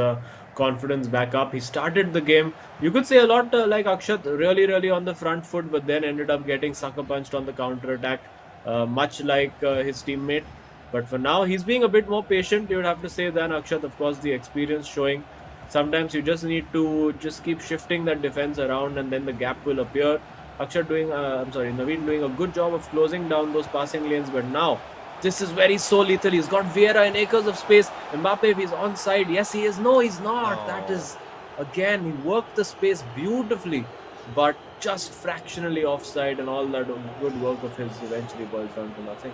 Speaker 2: confidence back up. He started the game, you could say a lot like Akshat, really, really on the front foot, but then ended up getting sucker punched on the counter attack, much like his teammate. But for now, he's being a bit more patient, you would have to say, than Akshat. Of course, the experience showing. Sometimes you just need to just keep shifting that defense around, and then the gap will appear. Naveen doing a good job of closing down those passing lanes, but now this is very so lethal. He's got Vieira in acres of space. Mbappe, if he's onside, yes, he is. No, he's not. That
Speaker 1: No.
Speaker 2: is, again, he worked the space beautifully, but just fractionally offside, and all that good work of his eventually boils down to nothing.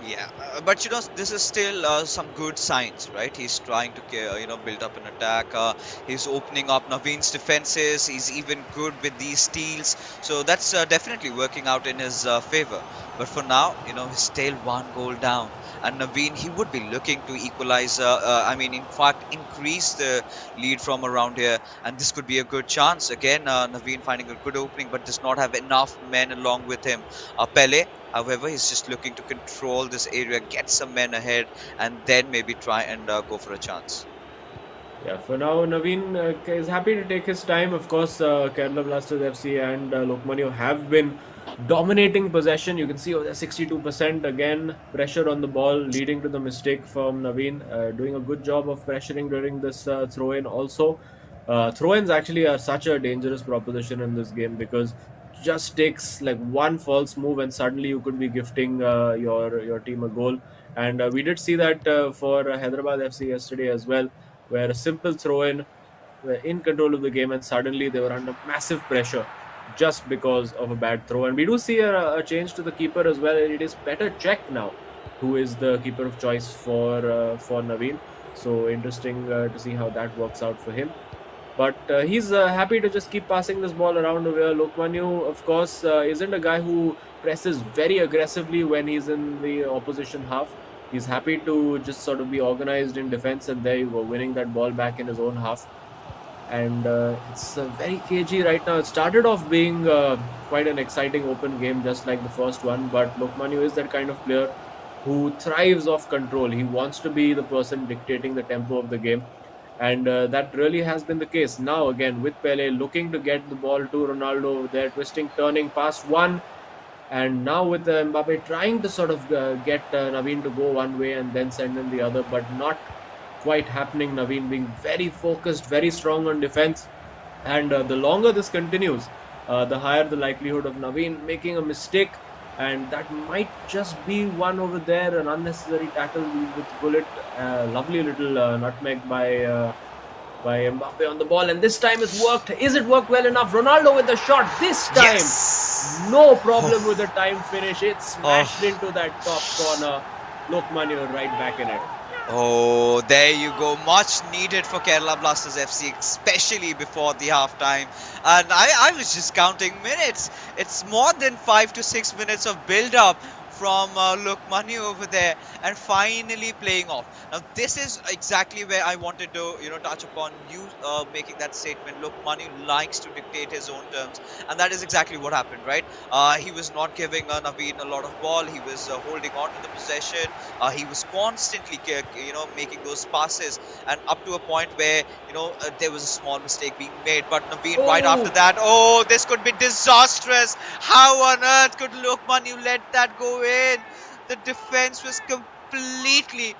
Speaker 1: Yeah, but this is still some good signs, right? He's trying to, build up an attack. He's opening up Naveen's defenses. He's even good with these steals. So that's definitely working out in his favor. But for now, he's still one goal down. And Naveen, he would be looking to equalize, in fact, increase the lead from around here. And this could be a good chance. Again, Naveen finding a good opening, but does not have enough men along with him. Pele, however, he's just looking to control this area, get some men ahead, and then maybe try and go for a chance.
Speaker 2: Yeah, for now, Naveen is happy to take his time. Of course, Kerala Blasters FC and Lokmanu have been dominating possession. You can see over there 62% again, pressure on the ball, leading to the mistake from Naveen. Doing a good job of pressuring during this throw in. Also, throw ins actually are such a dangerous proposition in this game, because just takes like one false move and suddenly you could be gifting your team a goal. And we did see that for Hyderabad FC yesterday as well, where a simple throw in, were in control of the game, and suddenly they were under massive pressure just because of a bad throw. And we do see a change to the keeper as well. It is Peter Cech now, who is the keeper of choice for Naveen. So interesting to see how that works out for him. But he's happy to just keep passing this ball around over. Lokmanu, of course, isn't a guy who presses very aggressively when he's in the opposition half. He's happy to just sort of be organized in defense, and there you go, winning that ball back in his own half. And it's very cagey right now. It started off being quite an exciting open game, just like the first one. But Lokmanu is that kind of player who thrives off control. He wants to be the person dictating the tempo of the game, and that really has been the case. Now again with Pele looking to get the ball to Ronaldo, they're twisting, turning past one, and now with Mbappe trying to sort of get Naveen to go one way and then send in the other, but not quite happening. Naveen being very focused, very strong on defense, and the longer this continues, the higher the likelihood of Naveen making a mistake, and that might just be one over there, an unnecessary tackle with Bullet. Lovely little nutmeg by Mbappe on the ball, and this time it's worked. Is it worked well enough? Ronaldo with the shot this time.
Speaker 1: Yes!
Speaker 2: No problem with the time finish. It smashed
Speaker 1: Oh.
Speaker 2: into that top corner. Lokmanu right back in it.
Speaker 1: Oh, there you go. Much needed for Kerala Blasters FC, especially before the halftime. And I was just counting minutes. It's more than 5 to 6 minutes of build-up from Lokmani over there, and finally playing off. Now this is exactly where I wanted to touch upon you making that statement. Lokmani likes to dictate his own terms, and that is exactly what happened, right? He was not giving Naveen a lot of ball. He was holding on to the possession. He was constantly making those passes, and up to a point where there was a small mistake being made. But Naveen, right after
Speaker 2: Oh,
Speaker 1: that, oh, this could be disastrous. How on earth could Lokmanu let that go in? The defense was completely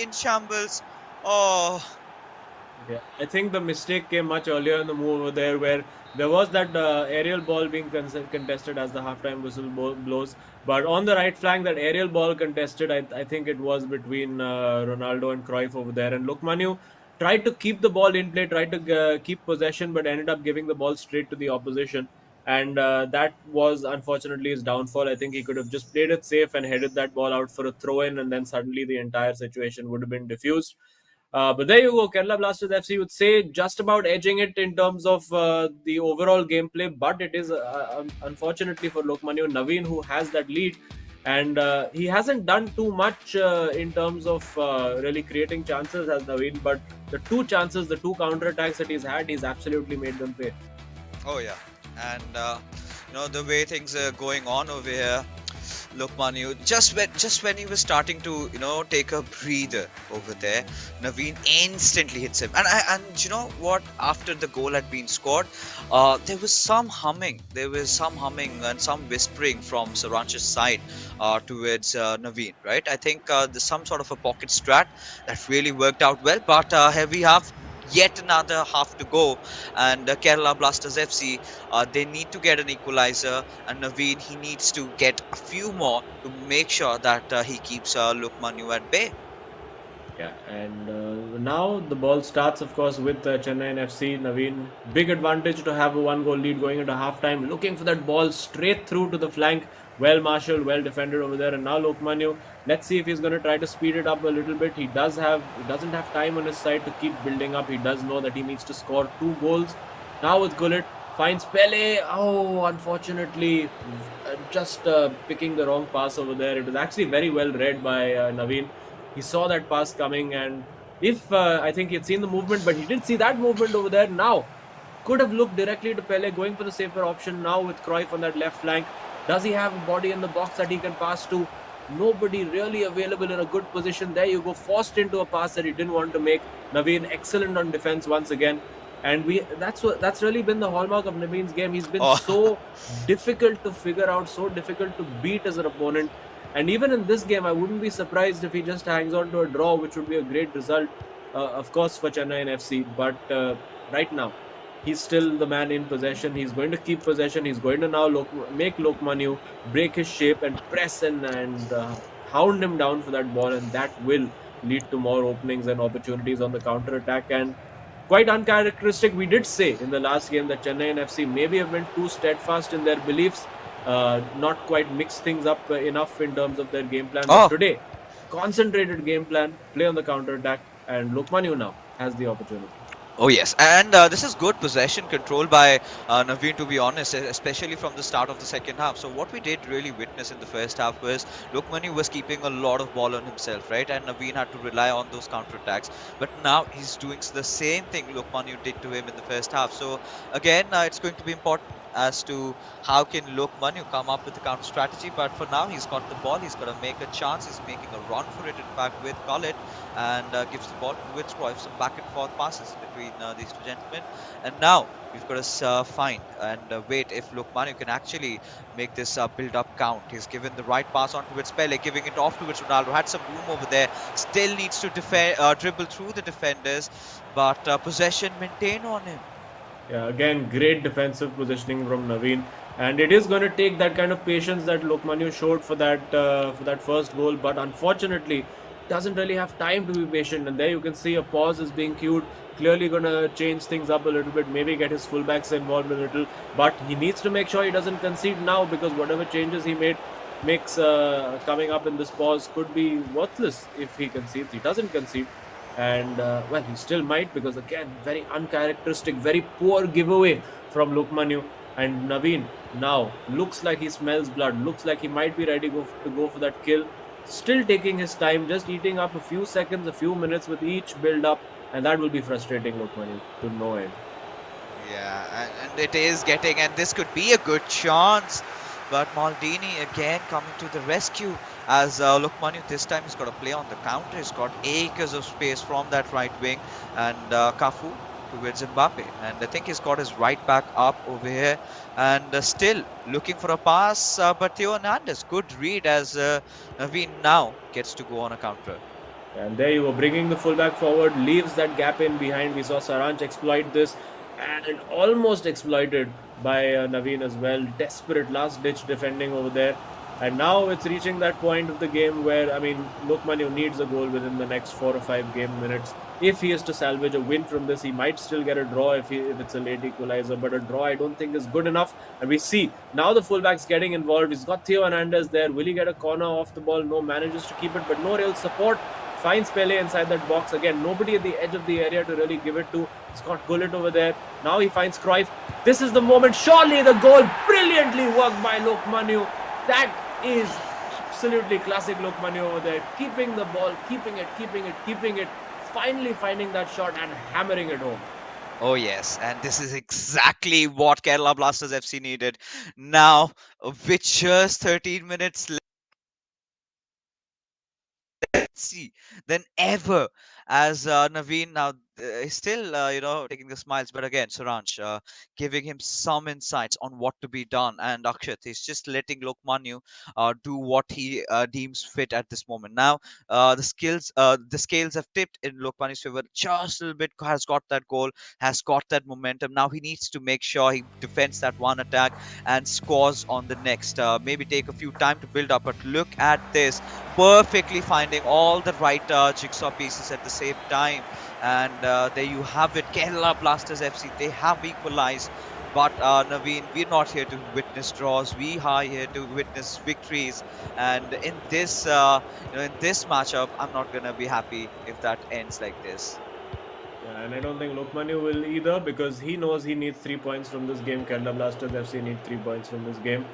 Speaker 1: in shambles. Oh,
Speaker 2: yeah, I think the mistake came much earlier in the move over there, where there was that aerial ball being contested as the halftime whistle blows. But on the right flank, that aerial ball contested, I think it was between Ronaldo and Cruyff over there. And Lokmanu tried to keep the ball in play, tried to keep possession, but ended up giving the ball straight to the opposition. And that was unfortunately his downfall. I think he could have just played it safe and headed that ball out for a throw in, and then suddenly the entire situation would have been diffused. But there you go. Kerala Blasters FC would say just about edging it in terms of the overall gameplay, but it is unfortunately for Lokmanu Naveen who has that lead, and he hasn't done too much in terms of really creating chances as Naveen. But the two chances, the two counter attacks that he's had, he's absolutely made them pay.
Speaker 1: oh yeah, and the way things are going on over here. Look, Manu, just when he was starting to take a breather over there, Naveen instantly hits him. And you know what? After the goal had been scored, there was some humming and some whispering from Saransh's side towards Naveen. Right? I think there's some sort of a pocket strat that really worked out well. But here we have yet another half to go, and Kerala Blasters FC, they need to get an equalizer, and Naveen, he needs to get a few more to make sure that he keeps Lukmanu at bay.
Speaker 2: Yeah, and now the ball starts, of course, with Chennaiyin FC. Naveen, big advantage to have a one-goal lead going into halftime. Looking for that ball straight through to the flank. Well marshaled, well defended over there. And now Lokmanu, let's see if he's going to try to speed it up a little bit. He doesn't have time on his side to keep building up. He does know that he needs to score 2 goals. Now with Gullit, finds Pele. Oh, unfortunately, just picking the wrong pass over there. It was actually very well read by Naveen. He saw that pass coming, and if I think he'd seen the movement, but he didn't see that movement over there. Now, could have looked directly to Pele, going for the safer option now with Cruyff on that left flank. Does he have a body in the box that he can pass to? Nobody really available in a good position. There you go, forced into a pass that he didn't want to make. Naveen excellent on defense once again, and that's really been the hallmark of Naveen's game. He's been
Speaker 1: Oh,
Speaker 2: so difficult to figure out, so difficult to beat as an opponent. And even in this game, I wouldn't be surprised if he just hangs on to a draw, which would be a great result, of course, for Chennaiyin FC. But right now, he's still the man in possession. He's going to keep possession. He's going to now make Lokmanu break his shape and press and hound him down for that ball. And that will lead to more openings and opportunities on the counter attack. And quite uncharacteristic, we did say in the last game that Chennaiyin FC maybe have been too steadfast in their beliefs. Not quite mix things up enough in terms of their game plan. But
Speaker 1: oh,
Speaker 2: today, concentrated game plan, play on the counter attack, and Lokmanu now has the opportunity.
Speaker 1: Oh yes, and this is good possession control by Naveen, to be honest, especially from the start of the second half. So what we did really witness in the first half was Lokmani was keeping a lot of ball on himself, right? And Naveen had to rely on those counter attacks. But now he's doing the same thing Lokmani did to him in the first half. So again, it's going to be important as to how can Lokmanu come up with the counter strategy. But for now, he's got the ball. He's got to make a chance. He's making a run for it, in fact, with Khalid, and gives the ball towards Cruyff. Some back and forth passes between these two gentlemen. And now we've got to find and wait if Lokmanu can actually make this build-up count. He's given the right pass on towards Pele, giving it off towards Ronaldo. Had some room over there. Still needs to dribble through the defenders, but possession maintained on him.
Speaker 2: Yeah, again, great defensive positioning from Naveen, and it is going to take that kind of patience that Lokmanu showed for that first goal. But unfortunately, doesn't really have time to be patient. And there you can see a pause is being cued. Clearly going to change things up a little bit. Maybe get his fullbacks involved a little, but he needs to make sure he doesn't concede now, because whatever changes he makes coming up in this pause could be worthless if he concedes. He doesn't concede. And well, he still might, because again, very uncharacteristic, very poor giveaway from Lokmanu. And Naveen now looks like he smells blood, looks like he might be ready to go for that kill. Still taking his time, just eating up a few seconds, a few minutes with each build up, and that will be frustrating, Lokmani, to no end.
Speaker 1: Yeah, and it is getting, and this could be a good chance. But Maldini again coming to the rescue as Lukmanu this time he's got to play on the counter. He's got acres of space from that right wing, and Cafu towards Mbappe. And I think he's got his right back up over here, and still looking for a pass. But Theo Hernandez, good read as Naveen now gets to go on a counter.
Speaker 2: And there you go, bringing the fullback forward, leaves that gap in behind. We saw Saransh exploit this and almost exploited by Naveen as well. Desperate last ditch defending over there. And now it's reaching that point of the game where, I mean, Lokmanu needs a goal within the next 4 or 5 game minutes. If he is to salvage a win from this, he might still get a draw if it's a late equalizer. But a draw, I don't think, is good enough. And we see now the fullback's getting involved. He's got Theo Hernandez there. Will he get a corner off the ball? No, manages to keep it, but no real support. Finds Pele inside that box. Again, nobody at the edge of the area to really give it to. He's got Gullit over there. Now he finds Cruyff. This is the moment. Surely the goal. Brilliantly worked by Lokmanu. That is absolutely classic Lokmanu over there. Keeping the ball, keeping it. Finally finding that shot and hammering it home.
Speaker 1: Oh yes, and this is exactly what Kerala Blasters FC needed. Now, with just 13 minutes see than ever as Naveen now is still taking the smiles, but again Saransh giving him some insights on what to be done, and Akshat is just letting Lokmanu do what he deems fit at this moment. Now the scales have tipped in Lokmanu's favor just a little bit. Has got that goal, has got that momentum. Now he needs to make sure he defends that one attack and scores on the next. Maybe take a few time to build up, but look at this, perfectly finding all the right jigsaw pieces at the same time. And there you have it, Kerala Blasters FC, they have equalized. But Naveen, we're not here to witness draws. We are here to witness victories. And in this, in this matchup, I'm not gonna be happy if that ends like this.
Speaker 2: Yeah, and I don't think Lokmanu will either, because he knows he needs 3 points from this game. Kerala Blasters FC need 3 points from this game.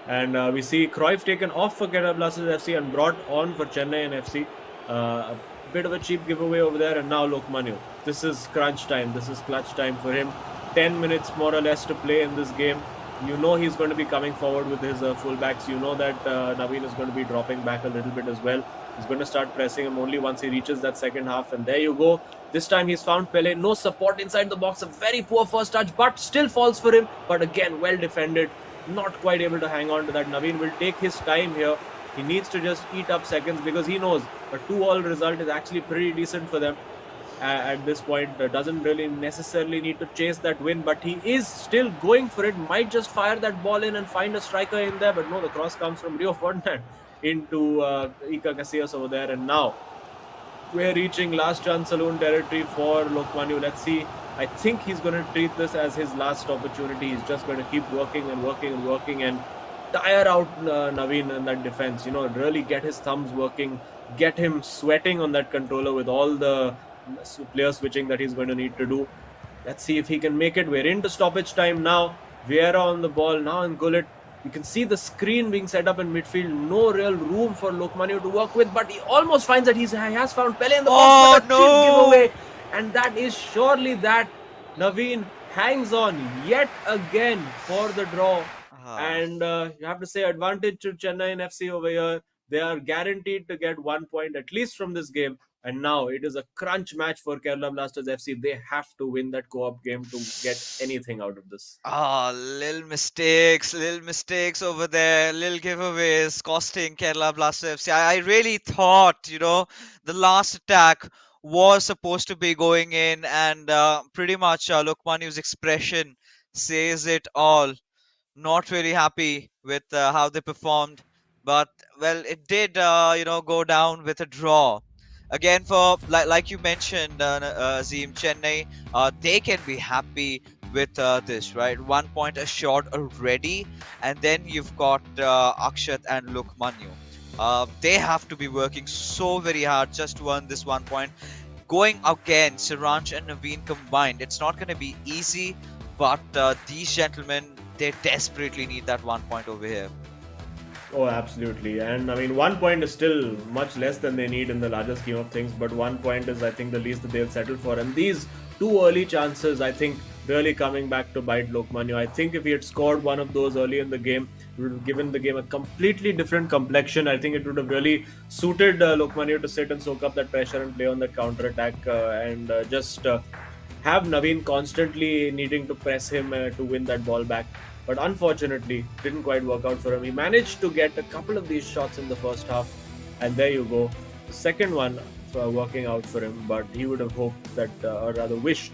Speaker 2: And we see Cruyff taken off for Kerala Blasters FC and brought on for Chennaiyin FC. A bit of a cheap giveaway over there, and now Lokmanu. This is crunch time. This is clutch time for him. 10 minutes more or less to play in this game. You know he's going to be coming forward with his fullbacks. You know that Naveen is going to be dropping back a little bit as well. He's going to start pressing him only once he reaches that second half. And there you go. This time he's found Pele. No support inside the box. A very poor first touch, but still falls for him. But again, well defended. Not quite able to hang on to that. Naveen will take his time here. He needs to just eat up seconds, because he knows a 2-all result is actually pretty decent for them at this point. Doesn't really necessarily need to chase that win, but he is still going for it. Might just fire that ball in and find a striker in there, but no, the cross comes from Rio Ferdinand into Ika Casillas over there. And now we're reaching last chance saloon territory for Lokmanu. Let's see. I think he's going to treat this as his last opportunity. He's just going to keep working and tire out Naveen in that defense. Really get his thumbs working, get him sweating on that controller with all the player switching that he's going to need to do. Let's see if he can make it. We're into stoppage time now. Vieira on the ball now, in Gullit. You can see the screen being set up in midfield. No real room for Lokmanu to work with, but he almost finds that he has found Pele in the box. But a cheap giveaway. And that is surely that. Naveen hangs on yet again for the draw. And you have to say, advantage to Chennaiyin FC over here. They are guaranteed to get 1 point at least from this game. And now it is a crunch match for Kerala Blasters FC. They have to win that co-op game to get anything out of this.
Speaker 1: Little mistakes over there, little giveaways costing Kerala Blasters FC. I really thought, the last attack was supposed to be going in, and pretty much Lokmanu's expression says it all. Not really happy with how they performed, but well, it did go down with a draw. Again, for like you mentioned, Azim, Chennai, they can be happy with this, right? 1 point assured already, and then you've got Akshat and Lokmanu. They have to be working so very hard just to earn this 1 point. Going against Saransh and Naveen combined, it's not going to be easy, but these gentlemen they desperately need that 1 point over here.
Speaker 2: Oh, absolutely. And I mean, 1 point is still much less than they need in the larger scheme of things, but 1 point is, I think, the least that they'll settle for. And these two early chances, I think, really coming back to bite Lokmanya. I think if he had scored one of those early in the game, it would have given the game a completely different complexion. I think it would have really suited Lokmanya to sit and soak up that pressure and play on the counter attack and just have Naveen constantly needing to press him to win that ball back. But unfortunately, didn't quite work out for him. He managed to get a couple of these shots in the first half, and there you go. The second one working out for him, but he would have hoped that, or rather wished,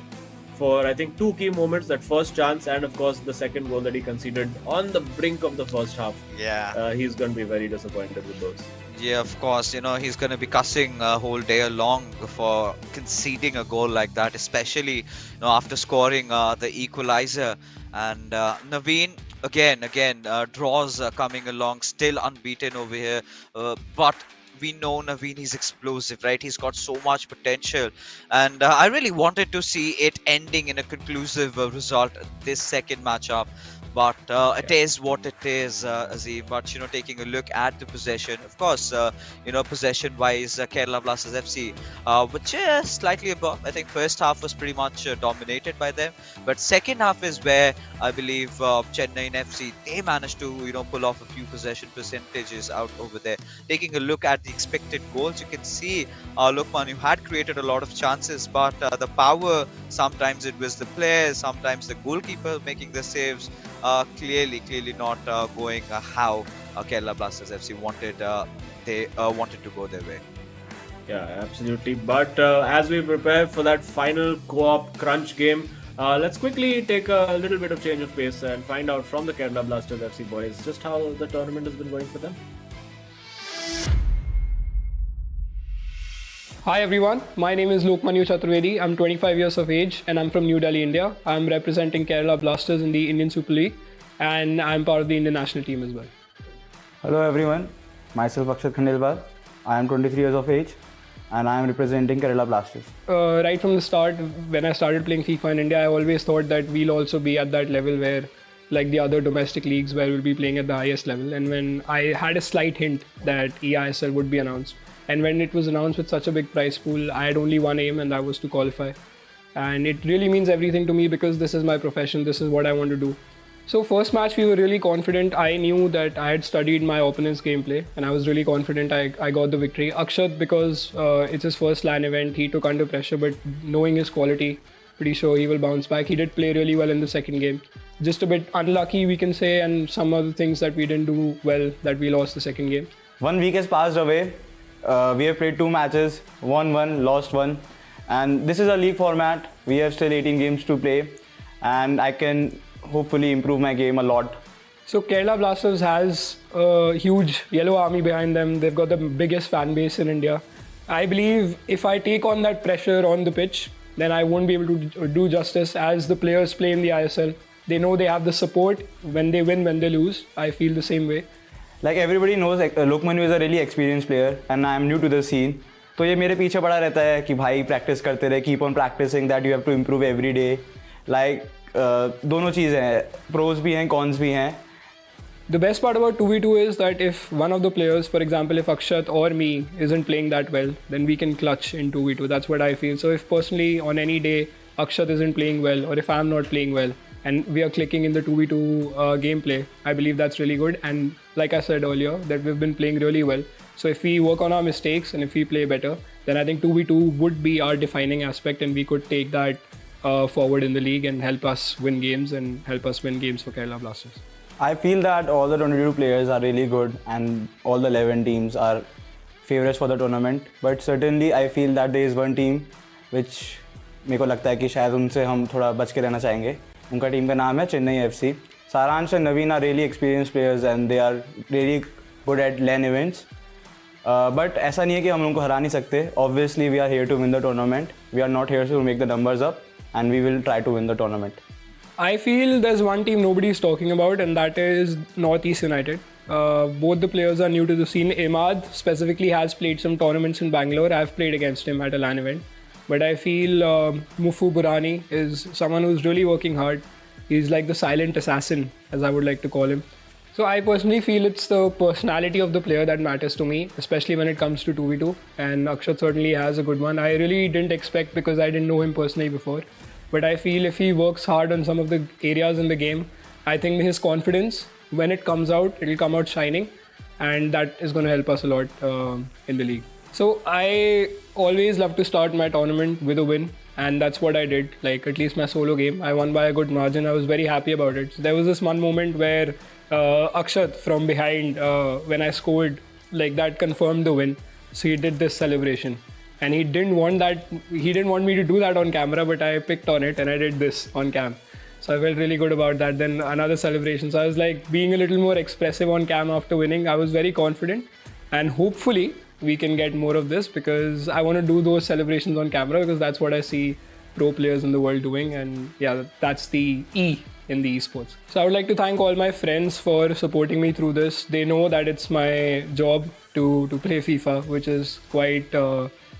Speaker 2: for I think two key moments, that first chance and of course the second goal that he conceded on the brink of the first half.
Speaker 1: Yeah.
Speaker 2: He's going to be very disappointed with those.
Speaker 1: Yeah, of course. He's going to be cussing a whole day long for conceding a goal like that, especially after scoring the equalizer. And Naveen again draws coming along, still unbeaten over here. But we know Naveen, he's explosive, right? He's got so much potential, and I really wanted to see it ending in a conclusive result this second matchup. But it is what it is, Azim. But taking a look at the possession, of course, possession-wise, Kerala Blasters FC were just slightly above. I think first half was pretty much dominated by them, but second half is where I believe Chennaiyin FC, they managed to pull off a few possession percentages out over there. Taking a look at the expected goals, you can see Lokman had created a lot of chances, but the power, sometimes it was the players, sometimes the goalkeeper making the saves. Clearly not going how Kerala Blasters FC wanted. They wanted to go their way.
Speaker 2: Yeah, absolutely. But as we prepare for that final co-op crunch game, let's quickly take a little bit of change of pace and find out from the Kerala Blasters FC boys just how the tournament has been going for them.
Speaker 4: Hi everyone, my name is Lokmanya Chaturvedi. I'm 25 years of age and I'm from New Delhi, India. I'm representing Kerala Blasters in the Indian Super League and I'm part of the Indian national team as well.
Speaker 5: Hello everyone, myself Akshat Khandelwal. I am 23 years of age and I am representing Kerala Blasters.
Speaker 4: Right from the start, when I started playing FIFA in India, I always thought that we'll also be at that level where, like the other domestic leagues, where we'll be playing at the highest level. And when I had a slight hint that eISL would be announced, and when it was announced with such a big prize pool, I had only one aim, and that was to qualify. And it really means everything to me because this is my profession, this is what I want to do. So first match we were really confident. I knew that I had studied my opponent's gameplay and I was really confident I got the victory. Akshat, because it's his first LAN event, he took under pressure, but knowing his quality, pretty sure he will bounce back. He did play really well in the second game. Just a bit unlucky, we can say, and some other things that we didn't do well, that we lost the second game.
Speaker 5: 1 week has passed away. We have played 2 matches, won 1, lost 1, and this is a league format. We have still 18 games to play and I can hopefully improve my game a lot.
Speaker 4: So Kerala Blasters has a huge yellow army behind them. They've got the biggest fan base in India. I believe if I take on that pressure on the pitch, then I won't be able to do justice. As the players play in the ISL, they know they have the support when they win, when they lose. I feel the same way.
Speaker 5: Like everybody knows, Lokmanya is a really experienced player and I am new to the scene. तो ये मेरे पीछे पड़ा रहता है कि भाई practice करते रहे, keep on practicing, that you have to improve every day. Like दोनों चीज़ें हैं, pros भी हैं, cons भी हैं.
Speaker 4: The best part about 2v2 is that if one of the players, for example, if Akshat or me isn't playing that well, then we can clutch in 2v2. That's what I feel. So if personally on any day Akshat isn't playing well or if I'm not playing well and we are clicking in the 2v2 gameplay, I believe that's really good. And like I said earlier, that we've been playing really well. So if we work on our mistakes and if we play better, then I think 2v2 would be our defining aspect and we could take that forward in the league and help us win games and help us win games for Kerala Blasters.
Speaker 5: I feel that all the 22 players are really good and all the 11 teams are favorites for the tournament. But certainly I feel that there is one team which मेरे को लगता है कि शायद उनसे हम थोड़ा बच के रहना चाहेंगे. उनका टीम का नाम है Chennai FC. Saransh and Naveen are really experienced players and they are really good at LAN events. But ऐसा नहीं है कि हम उनको हरा नहीं सकते. Obviously we are here to win the tournament. We are not here to make the numbers up and we will try to win the tournament.
Speaker 4: I feel there's one team nobody's talking about and that is Northeast United. Both the players are new to the scene. Imad specifically has played some tournaments in Bangalore. I've played against him at a LAN event. But I feel Mufu Burani is someone who's really working hard. He's like the silent assassin, as I would like to call him. So I personally feel it's the personality of the player that matters to me, especially when it comes to 2v2. And Akshat certainly has a good one. I really didn't expect because I didn't know him personally before. But I feel if he works hard on some of the areas in the game, I think his confidence, when it comes out, it'll come out shining. And that is going to help us a lot in the league. So I always love to start my tournament with a win. And that's what I did. Like, at least my solo game, I won by a good margin. I was very happy about it. So there was this one moment where Akshat from behind, when I scored, like that confirmed the win. So he did this celebration, and he didn't want that. He didn't want me to do that on camera, but I picked on it and I did this on cam. So I felt really good about that. Then another celebration. So I was like being a little more expressive on cam after winning. I was very confident, and hopefully we can get more of this because I want to do those celebrations on camera because that's what I see pro players in the world doing. And yeah, that's the E in the esports. So I would like to thank all my friends for supporting me through this. They know that it's my job to play FIFA, which is quite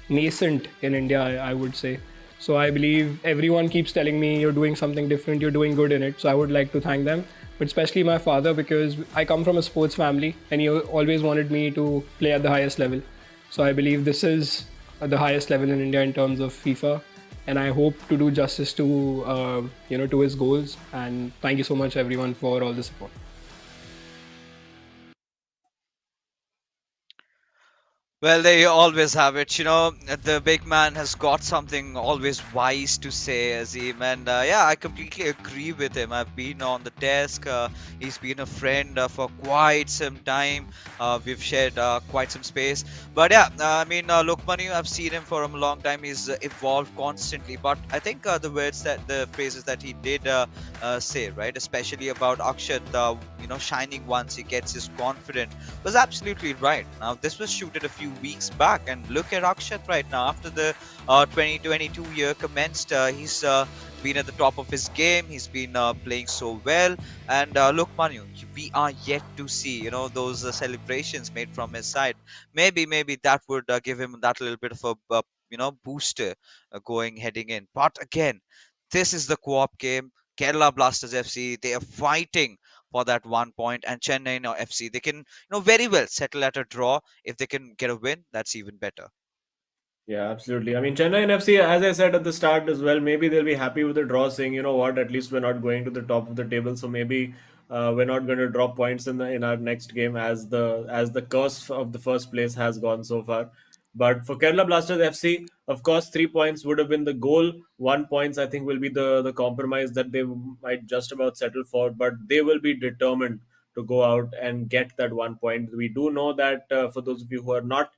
Speaker 4: nascent in India, I would say. So I believe everyone keeps telling me you're doing something different, you're doing good in it. So I would like to thank them, but especially my father, because I come from a sports family and he always wanted me to play at the highest level. So I believe this is the highest level in India in terms of FIFA, and I hope to do justice to to his goals. And thank you so much everyone for all the support.
Speaker 1: Well, there you always have it. The big man has got something always wise to say, Azim. And yeah, I completely agree with him. I've been on the desk. He's been a friend for quite some time. We've shared quite some space. But yeah, I mean, Lokmanu, I've seen him for a long time. He's evolved constantly. But I think the phrases that he did say, right, especially about Akshat, shining once he gets his confidence, was absolutely right. Now, this was shooted a few weeks back, and look at Akshat right now. After the 2022 year commenced, he's been at the top of his game. He's been playing so well. And look, Manu, we are yet to see, those celebrations made from his side. Maybe that would give him that little bit of a booster heading in. But again, this is the co-op game. Kerala Blasters FC, they are fighting for that 1 point, and Chennaiyin FC, they can very well settle at a draw. If they can get a win, that's even better.
Speaker 2: Yeah, absolutely. I mean, Chennai and FC, as I said at the start as well, maybe they'll be happy with the draw, saying, you know what, at least we're not going to the top of the table, so maybe we're not going to drop points in our next game as the curse of the first place has gone so far. But for Kerala Blasters FC, of course, 3 points would have been the goal. 1 point, I think, will be the compromise that they might just about settle for, but they will be determined to go out and get that 1 point. We do know that for those of you who are not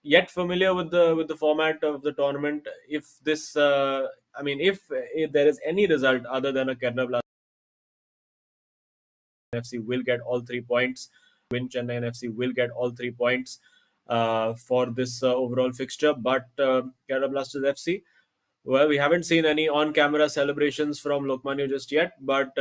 Speaker 2: yet familiar with the format of the tournament, if this I mean, if there is any result other than a Kerala Blasters FC will get all 3 points. Win, Chennai and FC will get all 3 points for this overall fixture. But Kerala Blasters FC, well, we haven't seen any on-camera celebrations from Lokmanu just yet, but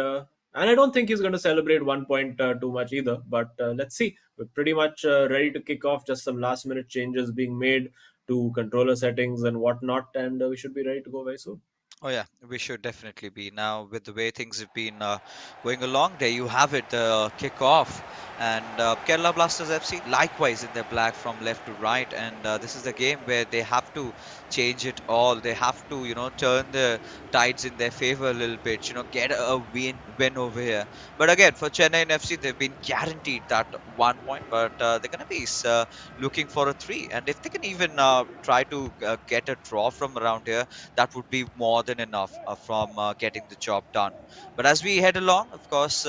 Speaker 2: and I don't think he's going to celebrate 1 point too much either. But let's see. We're pretty much ready to kick off. Just some last-minute changes being made to controller settings and whatnot, and we should be ready to go very soon.
Speaker 1: Oh yeah, we should definitely be. Now with the way things have been going along, there you have it, the kick-off. And Kerala Blasters FC likewise in their black from left to right, and this is the game where they have to change it all. They have to turn the tides in their favor a little bit, get a win over here. But again, for Chennai and FC, they've been guaranteed that 1 point, but they're gonna be looking for a 3, and if they can even try to get a draw from around here, that would be more than enough from getting the job done. But as we head along, of course,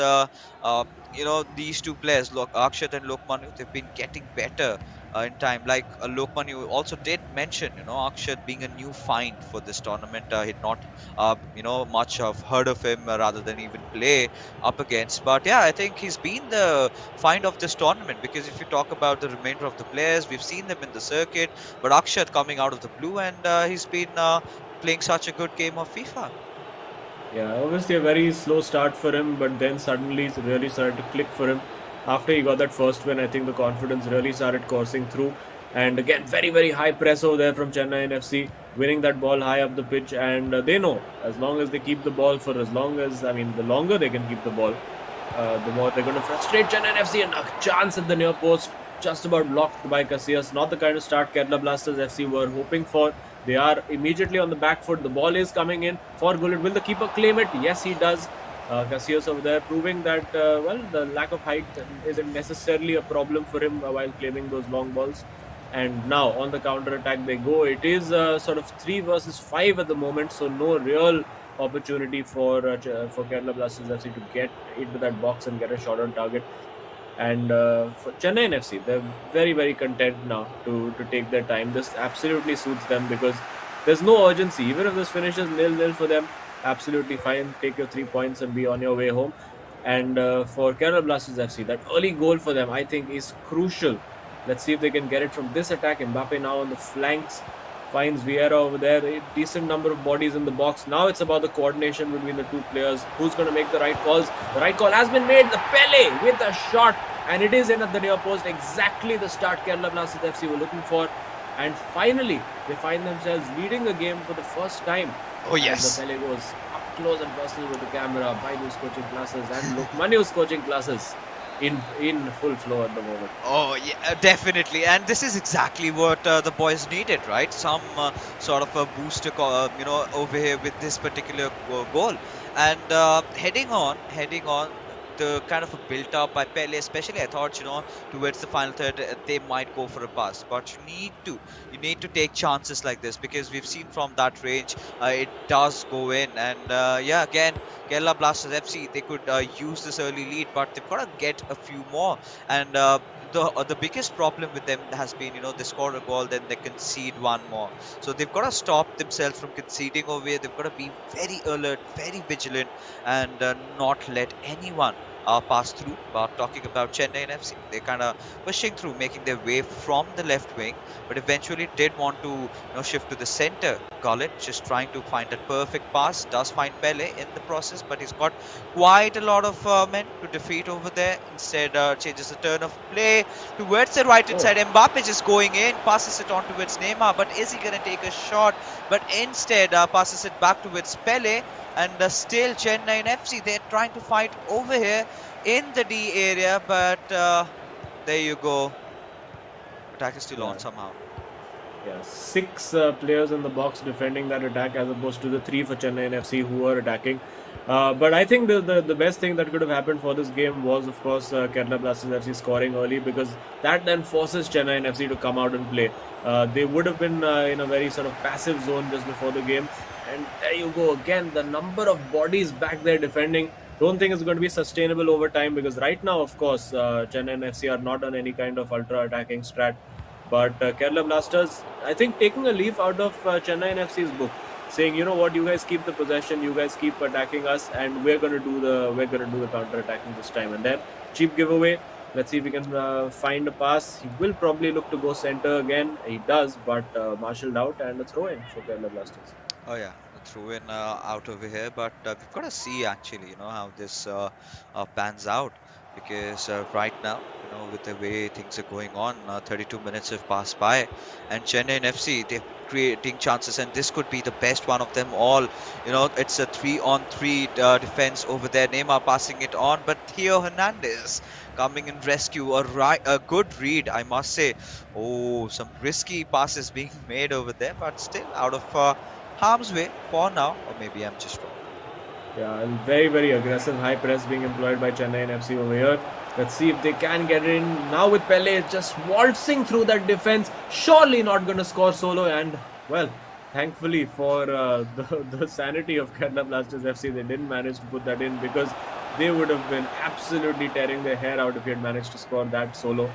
Speaker 1: these two players, Akshat and Lokmanu, they've been getting better in time. Like Lokmanu also did mention, Akshat being a new find for this tournament. He'd not, much of heard of him rather than even play up against. But yeah, I think he's been the find of this tournament, because if you talk about the remainder of the players, we've seen them in the circuit, but Akshat coming out of the blue, and he's been playing such a good game of FIFA.
Speaker 2: Yeah, obviously a very slow start for him, but then suddenly it really started to click for him. After he got that first win, I think the confidence really started coursing through. And again, very, very high press over there from Chennaiyin FC, winning that ball high up the pitch. And they know as long as they keep the ball for as long as, I mean, the longer they can keep the ball, the more they're going to frustrate Chennaiyin FC. And a chance at the near post, just about blocked by Casillas. Not the kind of start Kerala Blasters FC were hoping for. They are immediately on the back foot. The ball is coming in for Gullit. Will the keeper claim it? Yes, he does. Casillas over there proving that, well, the lack of height isn't necessarily a problem for him while claiming those long balls. And now on the counter attack they go. It is sort of 3 versus 5 at the moment, so no real opportunity for Kerala Blasters FC to get into that box and get a shot on target. And for Chennaiyin FC, they're very, very content now to take their time. This absolutely suits them because there's no urgency. Even if this finishes 0-0 for them, absolutely fine. Take your 3 points and be on your way home. And for Kerala Blasters FC, that early goal for them, I think, is crucial. Let's see if they can get it from this attack. Mbappe now on the flanks, finds Vieira over there. A decent number of bodies in the box. Now it's about the coordination between the two players. Who's going to make the right calls? The right call has been made. The Pele with a shot. And it is in at the near post. Exactly the start Kerala Blasters FC were looking for. And finally, they find themselves leading the game for the first time.
Speaker 1: Oh, yes.
Speaker 2: As the Pele goes up close and personal with the camera. Baidu's coaching classes and Lukmanu's coaching classes in full flow at the moment.
Speaker 1: Oh yeah, definitely, and this is exactly what the boys needed, right? Some sort of a booster, over here with this particular goal, and heading on. The kind of a built up by Pele, especially I thought, towards the final third, they might go for a pass. But you need to take chances like this because we've seen from that range, it does go in. And again, Kerala Blasters FC, they could use this early lead, but they've got to get a few more. And the biggest problem with them has been, they score a goal, then they concede one more. So they've got to stop themselves from conceding over here. They've got to be very alert, very vigilant, and not let anyone pass through. But talking about Chennaiyin FC, they kind of pushing through, making their way from the left wing, but eventually did want to shift to the center. Gullit just trying to find that perfect pass, does find Pele in the process, but he's got quite a lot of men to defeat over there. Instead changes the turn of play towards the right inside. Mbappe just going in, passes it on towards Neymar, but is he going to take a shot? But instead passes it back towards Pele. And still Chennaiyin FC, they're trying to fight over here in the D area, but there you go. Attack is still on somehow.
Speaker 2: Yeah, 6 players in the box defending that attack as opposed to the 3 for Chennaiyin FC who were attacking. But I think the best thing that could have happened for this game was, of course, Kerala Blasters FC scoring early, because that then forces Chennaiyin FC to come out and play. They would have been in a very sort of passive zone just before the game. And there you go again, the number of bodies back there defending. Don't think it's going to be sustainable over time, because right now, of course, Chennaiyin FC are not on any kind of ultra-attacking strat. But Kerala Blasters, I think, taking a leaf out of Chennaiyin FC's book, saying, you know what, you guys keep the possession, you guys keep attacking us, and we're going to do the counter-attacking this time. And then cheap giveaway. Let's see if we can find a pass. He will probably look to go center again. He does, but marshalled out, and a throw in for Kerala Blasters.
Speaker 1: Oh yeah, the throw in out over here, but we've got to see actually, how this pans out, because right now, with the way things are going on, 32 minutes have passed by, and Chennaiyin FC, they're creating chances, and this could be the best one of them all. It's a 3-on-3 defense over there. Neymar passing it on, but Theo Hernandez coming in rescue. A good read, I must say. Oh, some risky passes being made over there, but still out of harm's way for now, or maybe I'm just wrong.
Speaker 2: Yeah, and very, very aggressive high press being employed by Chennaiyin FC over here. Let's see if they can get it in. Now with Pele just waltzing through that defense. Surely not going to score solo. And, well, thankfully for the sanity of Kerala Blasters FC, they didn't manage to put that in, because they would have been absolutely tearing their hair out if he had managed to score that solo.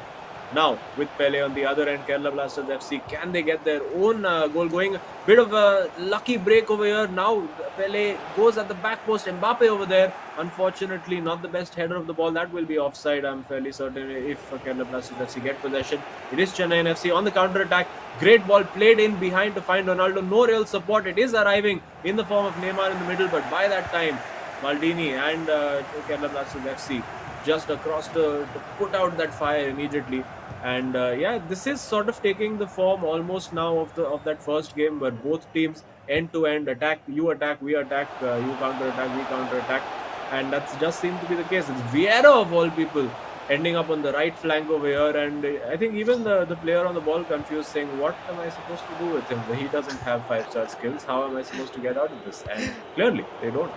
Speaker 2: Now, with Pele on the other end, Kerala Blasters FC, can they get their own goal going? Bit of a lucky break over here. Now, Pele goes at the back post. Mbappe over there. Unfortunately, not the best header of the ball. That will be offside, I'm fairly certain, if Kerala Blasters FC get possession. It is Chennaiyin FC on the counter-attack. Great ball played in behind to find Ronaldo. No real support. It is arriving in the form of Neymar in the middle, but by that time, Maldini and Kerala Blasters FC just across to put out that fire immediately. And yeah, this is sort of taking the form almost now of that first game where both teams end to end attack. You attack, we attack. You counter attack, we counter attack. And that's just seemed to be the case. It's Vieira of all people ending up on the right flank over here, and I think even the player on the ball confused, saying, "What am I supposed to do with him? He doesn't have 5-star skills. How am I supposed to get out of this?" And clearly, they don't.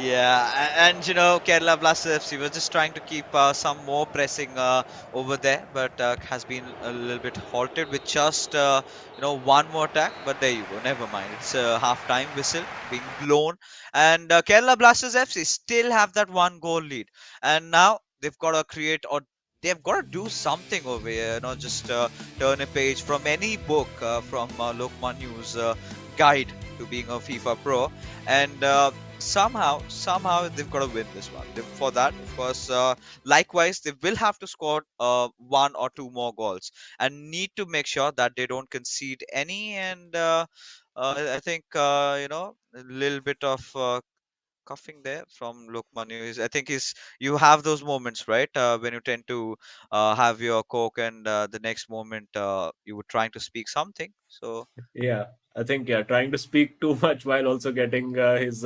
Speaker 1: Yeah, and Kerala Blasters FC was just trying to keep some more pressing over there, but has been a little bit halted with just one more attack. But there you go, never mind. It's a half-time whistle being blown, and Kerala Blasters FC still have that one goal lead, and now they've got to create or they've got to do something over here. Just turn a page from any book from Lokman News guide to being a FIFA pro, and somehow they've got to win this one. For that, of course, likewise they will have to score one or two more goals and need to make sure that they don't concede any. And I think a little bit of coughing there from Lokman is, I think, is you have those moments, right, when you tend to have your coke, and the next moment you were trying to speak something. So
Speaker 2: Yeah, I think, yeah, trying to speak too much while also getting his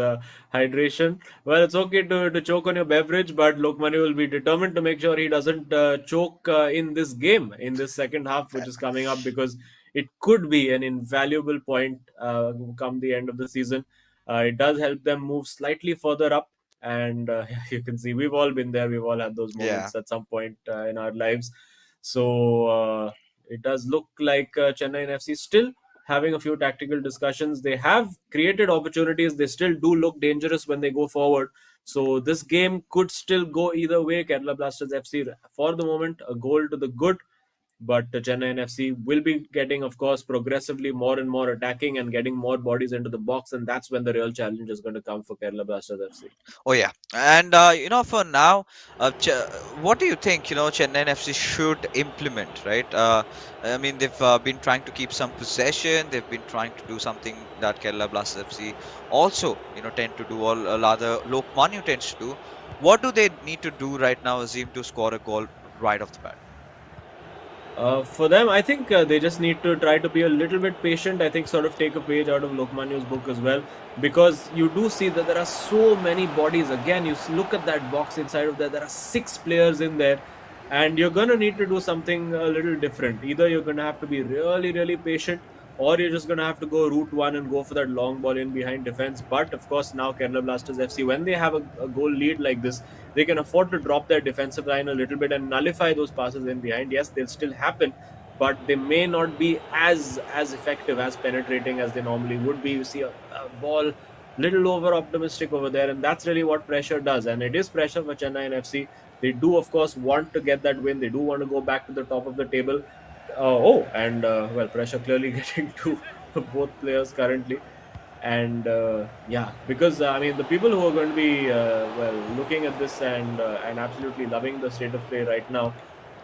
Speaker 2: hydration. Well, it's okay to choke on your beverage, but Lokmani will be determined to make sure he doesn't choke in this game, in this second half, which is coming up, because it could be an invaluable point come the end of the season. It does help them move slightly further up. And you can see we've all been there. We've all had those
Speaker 1: yeah.
Speaker 2: moments at some point in our lives. So it does look like Chennai FC still having a few tactical discussions. They have created opportunities. They still do look dangerous when they go forward. So this game could still go either way. Kerala Blasters FC, for the moment, a goal to the good. But the Chennai FC will be getting, of course, progressively more and more attacking and getting more bodies into the box. And that's when the real challenge is going to come for Kerala Blasters FC.
Speaker 1: Oh yeah, and for now, what do you think? Chennai FC should implement, right? I mean, they've been trying to keep some possession. They've been trying to do something that Kerala Blasters FC also, tend to do, or rather, Lokmanu tends to do. What do they need to do right now, Azim, to score a goal right off the bat?
Speaker 2: For them, I think they just need to try to be a little bit patient. I think sort of take a page out of Lokmanyu's book as well, because you do see that there are so many bodies. Again, you look at that box inside of there are 6 players in there, and you're going to need to do something a little different. Either you're going to have to be really, really patient, or you're just going to have to go route one and go for that long ball in behind defense. But of course, now Kerala Blasters FC, when they have a goal lead like this, they can afford to drop their defensive line a little bit and nullify those passes in behind. Yes, they'll still happen, but they may not be as effective, as penetrating as they normally would be. You see a ball little over optimistic over there, and that's really what pressure does. And it is pressure for Chennai FC. They do, of course, want to get that win. They do want to go back to the top of the table. Well, pressure clearly getting to both players currently. And yeah, because I mean, the people who are going to be looking at this and absolutely loving the state of play right now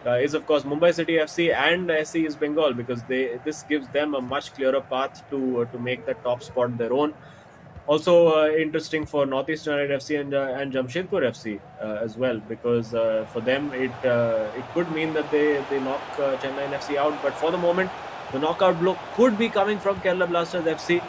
Speaker 2: is, of course, Mumbai City FC and SC East Bengal, because this gives them a much clearer path to make that top spot their own. Also interesting for Northeast United FC and Jamshedpur FC as well, because for them it could mean that they knock Chennai FC out. But for the moment, the knockout blow could be coming from Kerala Blasters FC.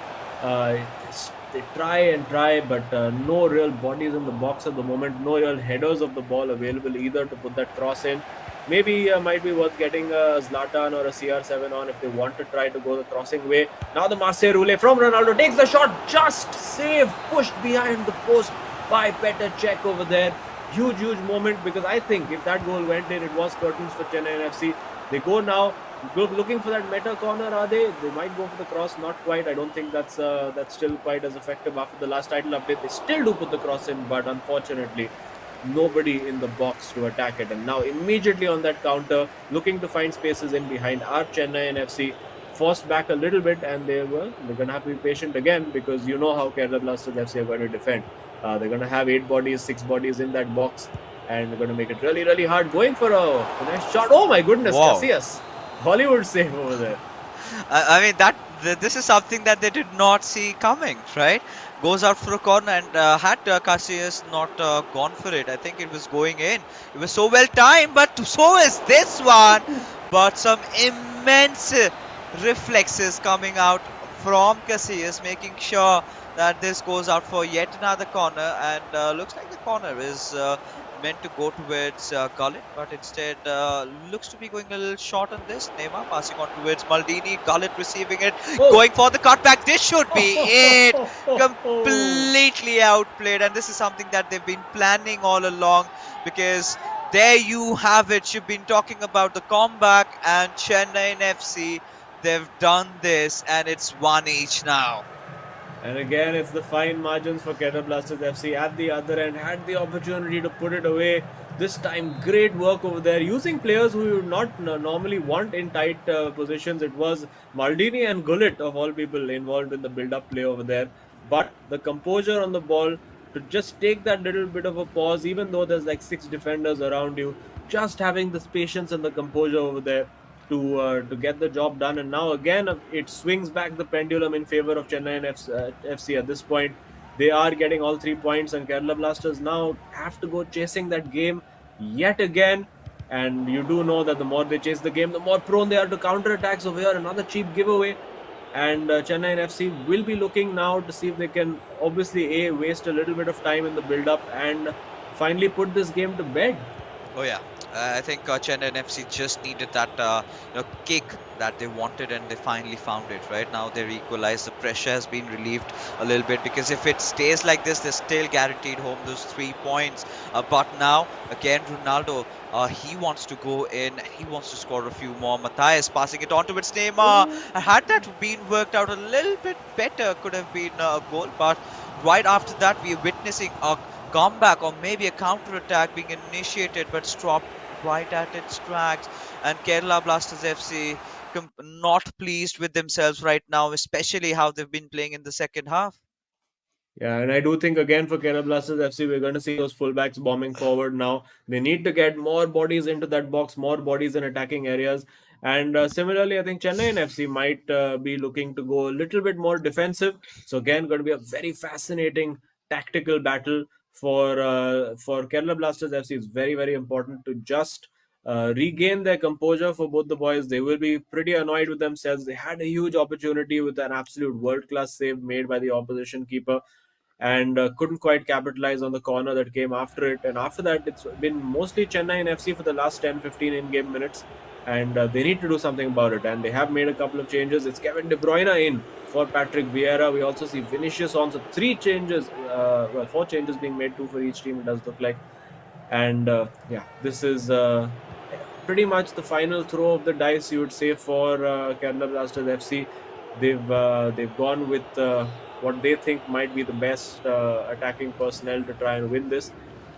Speaker 2: They try and try, but no real bodies in the box at the moment. No real headers of the ball available either to put that cross in. Maybe might be worth getting a Zlatan or a CR7 on if they want to try to go the crossing way. Now the Marseille Roulette from Ronaldo takes the shot, just saved, pushed behind the post by Petr Cech over there. Huge moment, because I think if that goal went in, it was curtains for Chennai FC. They go now looking for that meta corner. Are they? They might go for the cross. Not quite. I don't think that's still quite as effective after the last title update. They still do put the cross in, but unfortunately, nobody in the box to attack it. And now immediately on that counter, looking to find spaces in behind, are Chennai FC forced back a little bit, and they're going to have to be patient again, because you know how Kerala Blasters FC are going to defend. They're going to have 8 bodies, 6 bodies in that box, and they're going to make it really hard. Going for a nice shot. Oh my goodness,
Speaker 1: Wow.
Speaker 2: Casillas. Hollywood save over there.
Speaker 1: I mean this is something that they did not see coming, right? Goes out for a corner, and had Casillas not gone for it, I think it was going in. It was so well timed, but so is this one. But some immense reflexes coming out from Casillas, making sure that this goes out for yet another corner, and looks like the corner is meant to go towards Gullit, but instead looks to be going a little short on this. Neymar passing on towards Maldini, Gullit receiving it,
Speaker 2: Oh.
Speaker 1: going for the cutback. This should be it. Completely outplayed, and this is something that they've been planning all along, because there you have it. You've been talking about the comeback, and Chennaiyin FC, they've done this, and it's one each now.
Speaker 2: And again, it's the fine margins for Kerala Blasters FC at the other end. Had the opportunity to put it away. This time, great work over there. Using players who you would not normally want in tight positions. It was Maldini and Gullit, of all people, involved in the build-up play over there. But the composure on the ball, to just take that little bit of a pause, even though there's like 6 defenders around you, just having this patience and the composure over there to get the job done. And now again, it swings back the pendulum in favor of Chennai FC at this point. They are getting all 3 points, and Kerala Blasters now have to go chasing that game yet again. And you do know that the more they chase the game, the more prone they are to counter attacks. Over here, another cheap giveaway. And Chennai FC will be looking now to see if they can obviously waste a little bit of time in the build up and finally put this game to bed.
Speaker 1: Oh yeah, I think Chennai FC just needed that kick that they wanted, and they finally found it. Right now, they're equalized. The pressure has been relieved a little bit, because if it stays like this, they're still guaranteed home those 3 points. But now, again, Ronaldo, he wants to go in. He wants to score a few more. Matthias passing it on towards Neymar. Had that been worked out a little bit better, could have been a goal. But right after that, we are witnessing a comeback, or maybe a counter attack being initiated, but stopped right at its tracks. And Kerala Blasters FC not pleased with themselves right now, especially how they've been playing in the second half.
Speaker 2: Yeah, and I do think again for Kerala Blasters FC, we're going to see those fullbacks bombing forward now. They need to get more bodies into that box, more bodies in attacking areas. And similarly, I think Chennai FC might be looking to go a little bit more defensive. So again, going to be a very fascinating tactical battle for Kerala Blasters FC. It's very, very important to just regain their composure for both the boys. They will be pretty annoyed with themselves. They had a huge opportunity with an absolute world-class save made by the opposition keeper, and couldn't quite capitalize on the corner that came after it. And after that, it's been mostly Chennai and FC for the last 10-15 in-game minutes, and they need to do something about it. And they have made a couple of changes. It's Kevin De Bruyne in for Patrick Vieira. We also see Vinicius on. So 3 changes, 4 changes being made, 2 for each team, it does look like. And yeah, this is pretty much the final throw of the dice, you would say, for Kerala Blasters FC. They've gone with what they think might be the best attacking personnel to try and win this,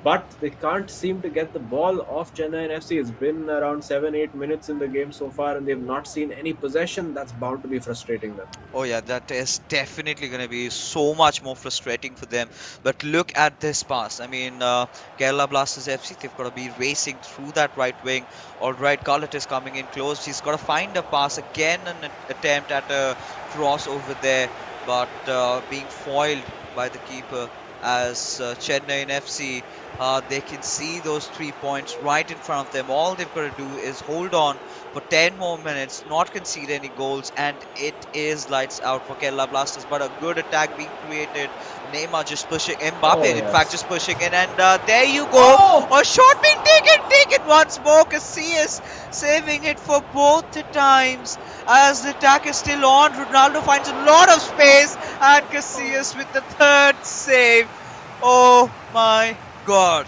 Speaker 2: but they can't seem to get the ball off Chennai FC. It's been around 7-8 minutes in the game so far, and they've not seen any possession. That's bound to be frustrating them.
Speaker 1: Oh yeah, that is definitely going to be so much more frustrating for them. But look at this pass. I mean, Kerala Blasters FC, they've got to be racing through that right wing. All right, Gullit is coming in close. He's got to find a pass. Again, an attempt at a cross over there, but being foiled by the keeper, as Chennai FC, they can see those 3 points right in front of them. All they've got to do is hold on for 10 more minutes, not concede any goals, and it is lights out for Kerala Blasters. But a good attack being created. Neymar just pushing, Mbappe in fact just pushing in, and there you go. A shot being taken once more. Casillas saving it for both the times. As the attack is still on, Ronaldo finds a lot of space, and Casillas with the 3rd save. Oh my God.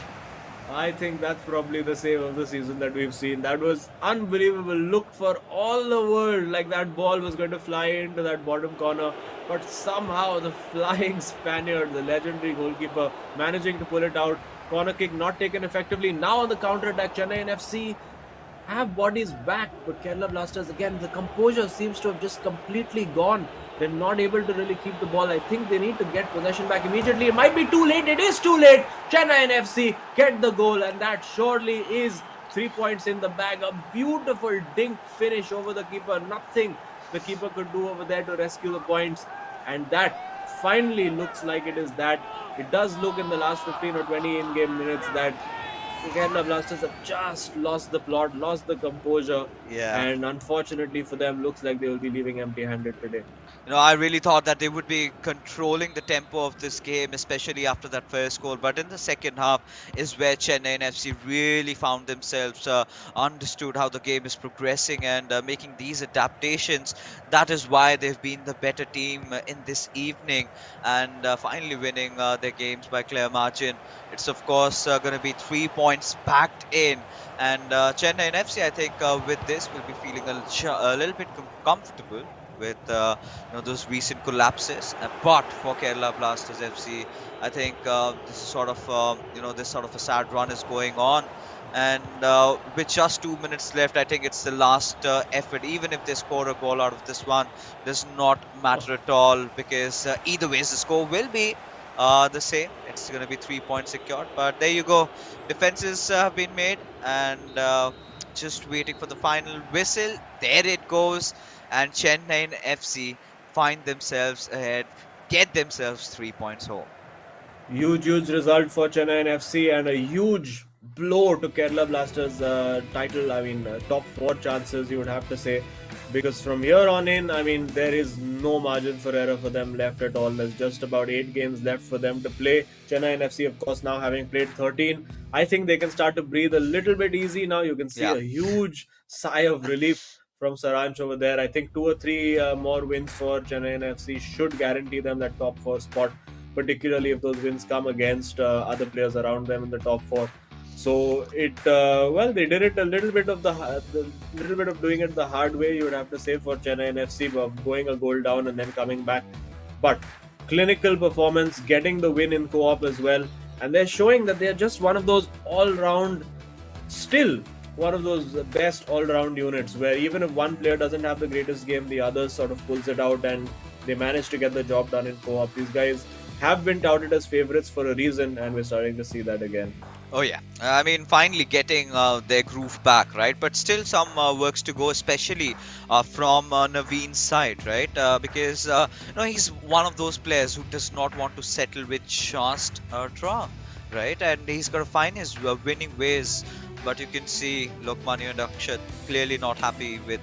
Speaker 2: I think that's probably the save of the season that we've seen. That was unbelievable. Looked for all the world like that ball was going to fly into that bottom corner, but somehow the flying Spaniard, the legendary goalkeeper, managing to pull it out. Corner kick not taken effectively. Now on the counter attack, Chennai and FC have bodies back, but Kerala Blasters, again, the composure seems to have just completely gone. They're not able to really keep the ball. I think they need to get possession back immediately. It might be too late. It is too late. Chennai and FC get the goal, and that surely is 3 points in the bag. A beautiful dink finish over the keeper. Nothing the keeper could do over there to rescue the points. And that finally looks like it is that. It does look in the last 15 or 20 in-game minutes that the Kerala Blasters have just lost the plot, lost the composure,
Speaker 1: Yeah.
Speaker 2: and unfortunately for them, looks like they will be leaving empty-handed today.
Speaker 1: I really thought that they would be controlling the tempo of this game, especially after that first goal. But in the second half is where Chennaiyin FC really found themselves, understood how the game is progressing and making these adaptations. That is why they've been the better team in this evening and finally winning their games by clear margin. It's of course going to be 3 points backed in. And Chennaiyin FC, I think, with this, will be feeling a little bit comfortable with those recent collapses. But for Kerala Blasters FC, I think this is sort of this sort of a sad run is going on. And with just 2 minutes left, I think it's the last effort. Even if they score a goal out of this one, does not matter at all because either ways the score will be the same. It's going to be 3 points secured. But there you go. Defenses have been made and just waiting for the final whistle. There it goes. And Chennai FC find themselves ahead, get themselves 3 points home.
Speaker 2: Huge result for Chennai FC and a huge blow to Kerala Blasters title. I mean, top 4 chances, you would have to say. Because from here on in, I mean, there is no margin for error for them left at all. There's just about 8 games left for them to play. Chennai FC, of course, now having played 13, I think they can start to breathe a little bit easy now. You can see a huge sigh of relief from Saransh over there. I think 2 or 3 more wins for Chennai FC should guarantee them that top 4 spot, particularly if those wins come against other players around them in the top 4. So they did it a little bit of little bit of doing it the hard way, you would have to say, for Chennai FC, going a goal down and then coming back. But clinical performance, getting the win in co-op as well, and they're showing that they're just one of those one of those best all-round units where even if one player doesn't have the greatest game, the other sort of pulls it out and they manage to get the job done in co-op. These guys have been touted as favorites for a reason, and we're starting to see that again.
Speaker 1: Oh yeah, I mean, finally getting their groove back, right? But still some works to go, especially from Naveen's side, right? Because he's one of those players who does not want to settle with just a draw, right? And he's got to find his winning ways. But you can see Lokmanya and Akshat clearly not happy with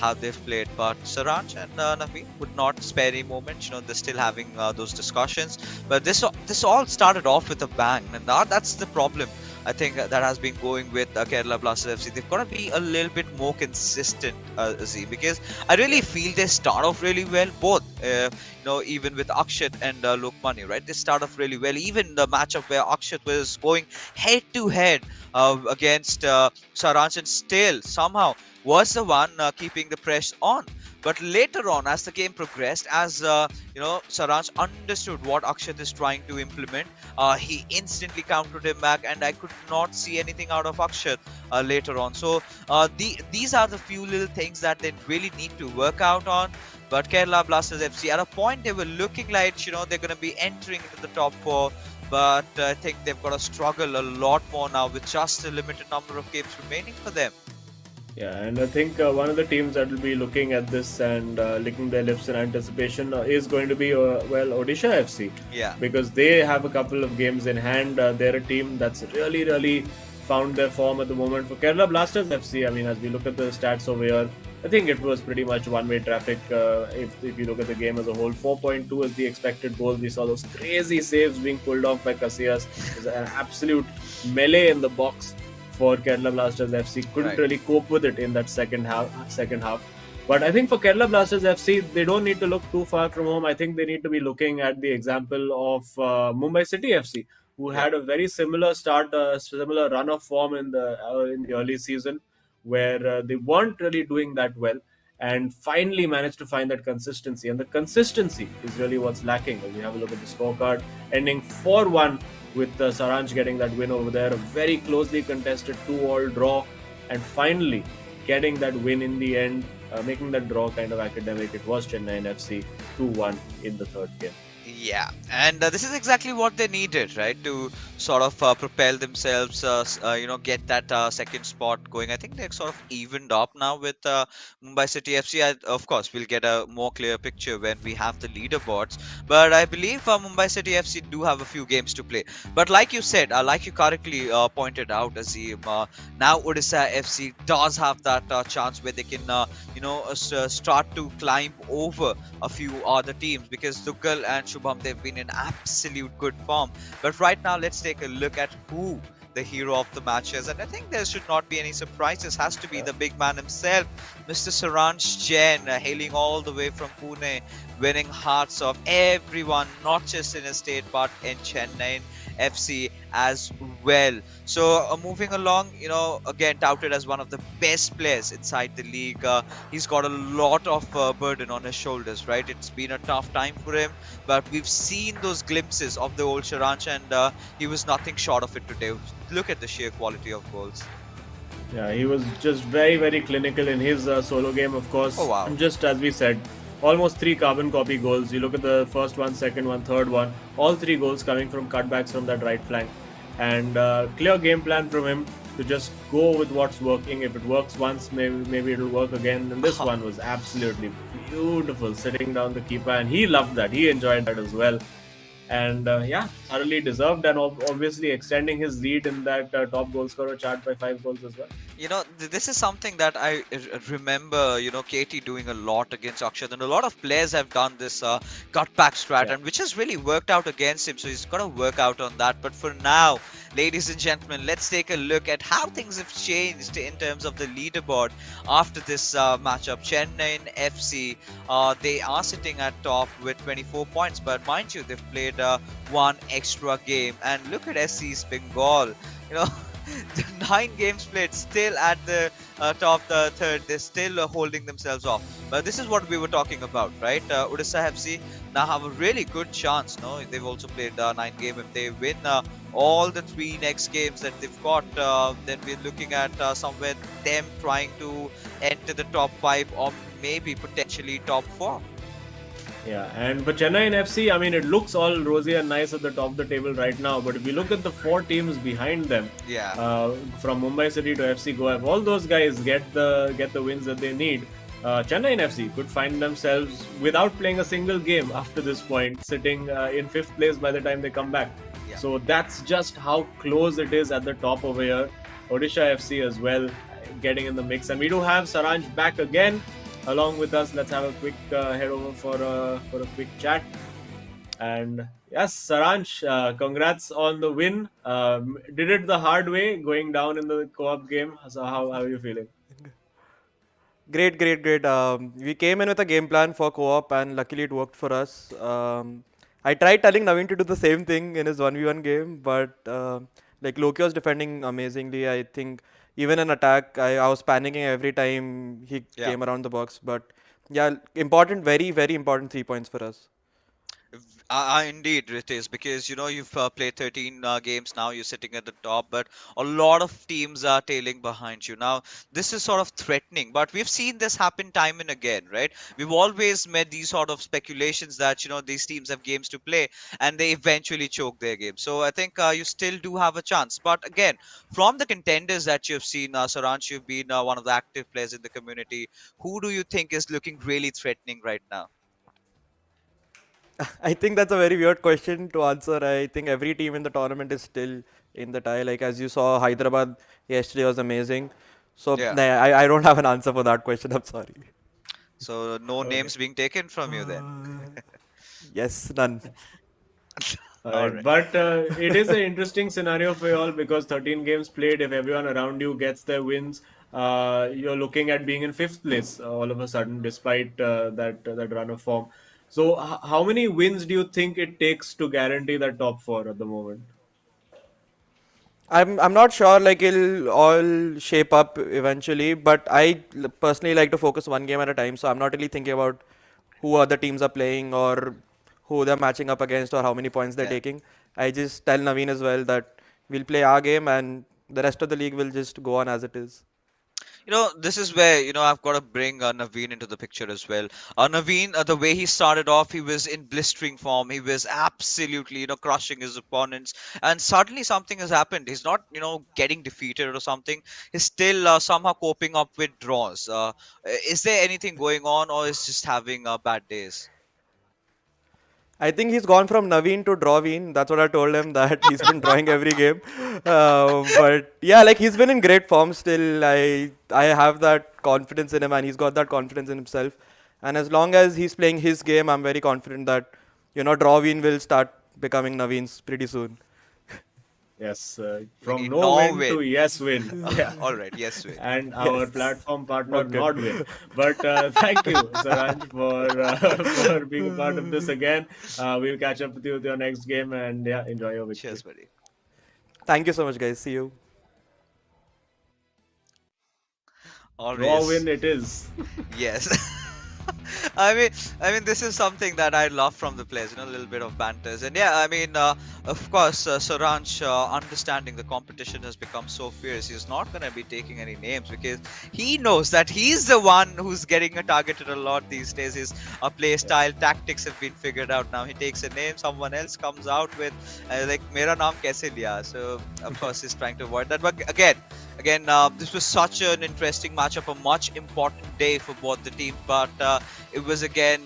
Speaker 1: how they've played. But Saransh and Naveen would not spare any moments. They're still having those discussions. But this all started off with a bang, and that's the problem. I think that has been going with Kerala Blasters FC. They've got to be a little bit more consistent, Z, because I really feel they start off really well. Both, even with Akshat and Lokmanya, right? They start off really well. Even the matchup where Akshat was going head to head against Saransh, and still somehow was the one keeping the press on. But later on, as the game progressed, as Saransh understood what Akshat is trying to implement, he instantly countered him back, and I could not see anything out of Akshat later on. So these are the few little things that they really need to work out on. But Kerala Blasters FC, at a point, they were looking like they're going to be entering into the top 4. But I think they've got to struggle a lot more now with just a limited number of games remaining for them.
Speaker 2: Yeah, and I think one of the teams that will be looking at this and licking their lips in anticipation is going to be, Odisha FC.
Speaker 1: Yeah.
Speaker 2: Because they have a couple of games in hand. They're a team that's really found their form at the moment. For Kerala Blasters FC, I mean, as we look at the stats over here, I think it was pretty much one-way traffic. If you look at the game as a whole, 4.2 is the expected goal. We saw those crazy saves being pulled off by Casillas. It was an absolute melee in the box for Kerala Blasters FC. Couldn't really cope with it in that second half. But I think for Kerala Blasters FC, they don't need to look too far from home. I think they need to be looking at the example of Mumbai City FC, who had a very similar start, similar run of form in the early season, where they weren't really doing that well, and finally managed to find that consistency. And the consistency is really what's lacking. When you have a look at the scorecard, ending 4-1 with Saransh getting that win over there, a very closely contested 2-all draw, and finally getting that win in the end, making that draw kind of academic. It was Chennaiyin FC 2-1 in the third game.
Speaker 1: Yeah, and this is exactly what they needed, right? To sort of propel themselves, get that second spot going. I think they're sort of evened up now with Mumbai City FC. Of course, we'll get a more clear picture when we have the leaderboards. But I believe Mumbai City FC do have a few games to play. But like you said, like you correctly pointed out, Azim, now Odisha FC does have that chance where they can, start to climb over a few other teams because Tuchel and Shubham they've been in absolute good form. But right now, let's take a look at who the hero of the match is, and I think there should not be any surprises. Has to be the big man himself, Mr. Saransh Jain, hailing all the way from Pune, winning hearts of everyone, not just in his state but in Chennai FC as well. So moving along, again touted as one of the best players inside the league. He's got a lot of burden on his shoulders, right? It's been a tough time for him, but we've seen those glimpses of the old Sharanch, and he was nothing short of it today. Look at the sheer quality of goals.
Speaker 2: Yeah, he was just very, very clinical in his solo game, of course.
Speaker 1: Oh wow.
Speaker 2: And just as we said, almost three carbon copy goals. You look at the first one, second one, third one, all three goals coming from cutbacks from that right flank. And clear game plan from him to just go with what's working. If it works once, maybe it'll work again. And this one was absolutely beautiful, sitting down the keeper. And he loved that. He enjoyed that as well. And thoroughly deserved, and obviously extending his lead in that top goal scorer chart by 5 goals as well.
Speaker 1: This is something that I remember, Katie doing a lot against Akshat, and a lot of players have done this cutback strat,
Speaker 2: Yeah.
Speaker 1: and which has really worked out against him. So he's got to work out on that. But for now, ladies and gentlemen, let's take a look at how things have changed in terms of the leaderboard after this matchup. Chennai FC, they are sitting at top with 24 points, but mind you, they've played one extra game. And look at SC's Bengal, you know. The 9 games played, still at the top the third. They're still holding themselves off. But this is what we were talking about, right? Odisha FC now have a really good chance. No, they've also played 9 games. If they win all the 3 next games that they've got, then we're looking at somewhere them trying to enter the top 5 or maybe potentially top 4.
Speaker 2: Yeah, and for Chennaiyin FC, I mean, it looks all rosy and nice at the top of the table right now. But if you look at the 4 teams behind them,
Speaker 1: Yeah.
Speaker 2: from Mumbai City to FC Goa, if all those guys get the wins that they need, Chennaiyin FC could find themselves without playing a single game after this point, sitting in 5th place by the time they come back.
Speaker 1: Yeah.
Speaker 2: So that's just how close it is at the top over here. Odisha FC as well, getting in the mix, and we do have Saransh back again along with us. Let's have a quick head over for a quick chat. And yes, Saransh, congrats on the win. Did it the hard way, going down in the co-op game. So how are you feeling?
Speaker 3: Great, great, great. We came in with a game plan for co-op, and luckily it worked for us. I tried telling Naveen to do the same thing in his 1v1 game, but like Loki was defending amazingly. I think even in attack, I was panicking every time he
Speaker 1: Yeah.
Speaker 3: came around the box. But yeah, important, very, very important 3 points for us.
Speaker 1: Indeed, it is because you've played 13 games now. You're sitting at the top, but a lot of teams are tailing behind you. Now, this is sort of threatening, but we've seen this happen time and again, right? We've always made these sort of speculations that these teams have games to play, and they eventually choke their game. So I think you still do have a chance. But again, from the contenders that you've seen, Saransh, you've been one of the active players in the community. Who do you think is looking really threatening right now?
Speaker 3: I think that's a very weird question to answer. I think every team in the tournament is still in the tie. Like as you saw, Hyderabad yesterday was amazing. So
Speaker 1: Yeah.
Speaker 3: nah, I don't have an answer for that question. I'm sorry.
Speaker 1: So no
Speaker 2: Okay.
Speaker 1: names being taken from you then.
Speaker 3: Yes, none.
Speaker 1: Alright.
Speaker 2: But it is an interesting scenario for you all because 13 games played. If everyone around you gets their wins, you're looking at being in 5th place all of a sudden, despite that run of form. So, how many wins do you think it takes to guarantee that top 4 at the moment?
Speaker 3: I'm not sure like it'll all shape up eventually, but personally like to focus one game at a time. So I'm not really thinking about who other teams are playing or who they're matching up against or how many points they're
Speaker 1: Yeah.
Speaker 3: taking. I just tell Naveen as well that we'll play our game and the rest of the league will just go on as it is.
Speaker 1: This is where, I've got to bring Naveen into the picture as well. Naveen, the way he started off, he was in blistering form. He was absolutely, crushing his opponents. And suddenly something has happened. He's not, getting defeated or something. He's still somehow coping up with draws. Is there anything going on, or is just having bad days?
Speaker 3: I think he's gone from Naveen to Draween. That's what I told him, that he's been drawing every game. But yeah, like he's been in great form still. I have that confidence in him, and he's got that confidence in himself. And as long as he's playing his game, I'm very confident that Draween will start becoming Naveen's pretty soon.
Speaker 2: Yes,
Speaker 1: We
Speaker 2: from
Speaker 1: need
Speaker 2: no
Speaker 1: no
Speaker 2: win
Speaker 1: win.
Speaker 2: to yes win. Yeah.
Speaker 1: All right, yes, wait.
Speaker 2: And our platform partner
Speaker 3: Okay.
Speaker 2: not win. But thank you, Saransh, for being a part of this again. We'll catch up with you with your next game, and yeah, enjoy your victory.
Speaker 1: Cheers, buddy.
Speaker 3: Thank you so much, guys. See you.
Speaker 2: Draw
Speaker 1: Always.
Speaker 2: win it is.
Speaker 1: Yes. I mean, this is something that I love from the players, a little bit of banters. And yeah, of course, Saransh, understanding the competition has become so fierce, he's not going to be taking any names because he knows that he's the one who's getting targeted a lot these days. His play style, tactics have been figured out now. He takes a name, someone else comes out with, like, Mera naam kaise liya? So, of course, he's trying to avoid that. But again, this was such an interesting matchup, a much important day for both the teams. But it was again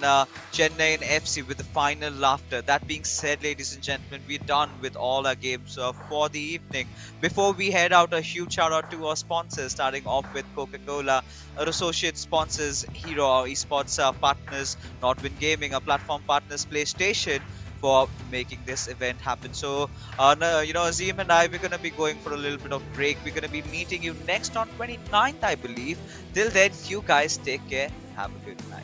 Speaker 1: Chennaiyin FC with the final laughter. That being said, ladies and gentlemen, we're done with all our games for the evening. Before we head out, a huge shout out to our sponsors, starting off with Coca-Cola, our associate sponsors, Hero, our esports partners, Nordwind Gaming, our platform partners, PlayStation, for making this event happen. So, Azim and I, we're going to be going for a little bit of break. We're going to be meeting you next on 29th, I believe. Till then, you guys take care. Have a good night.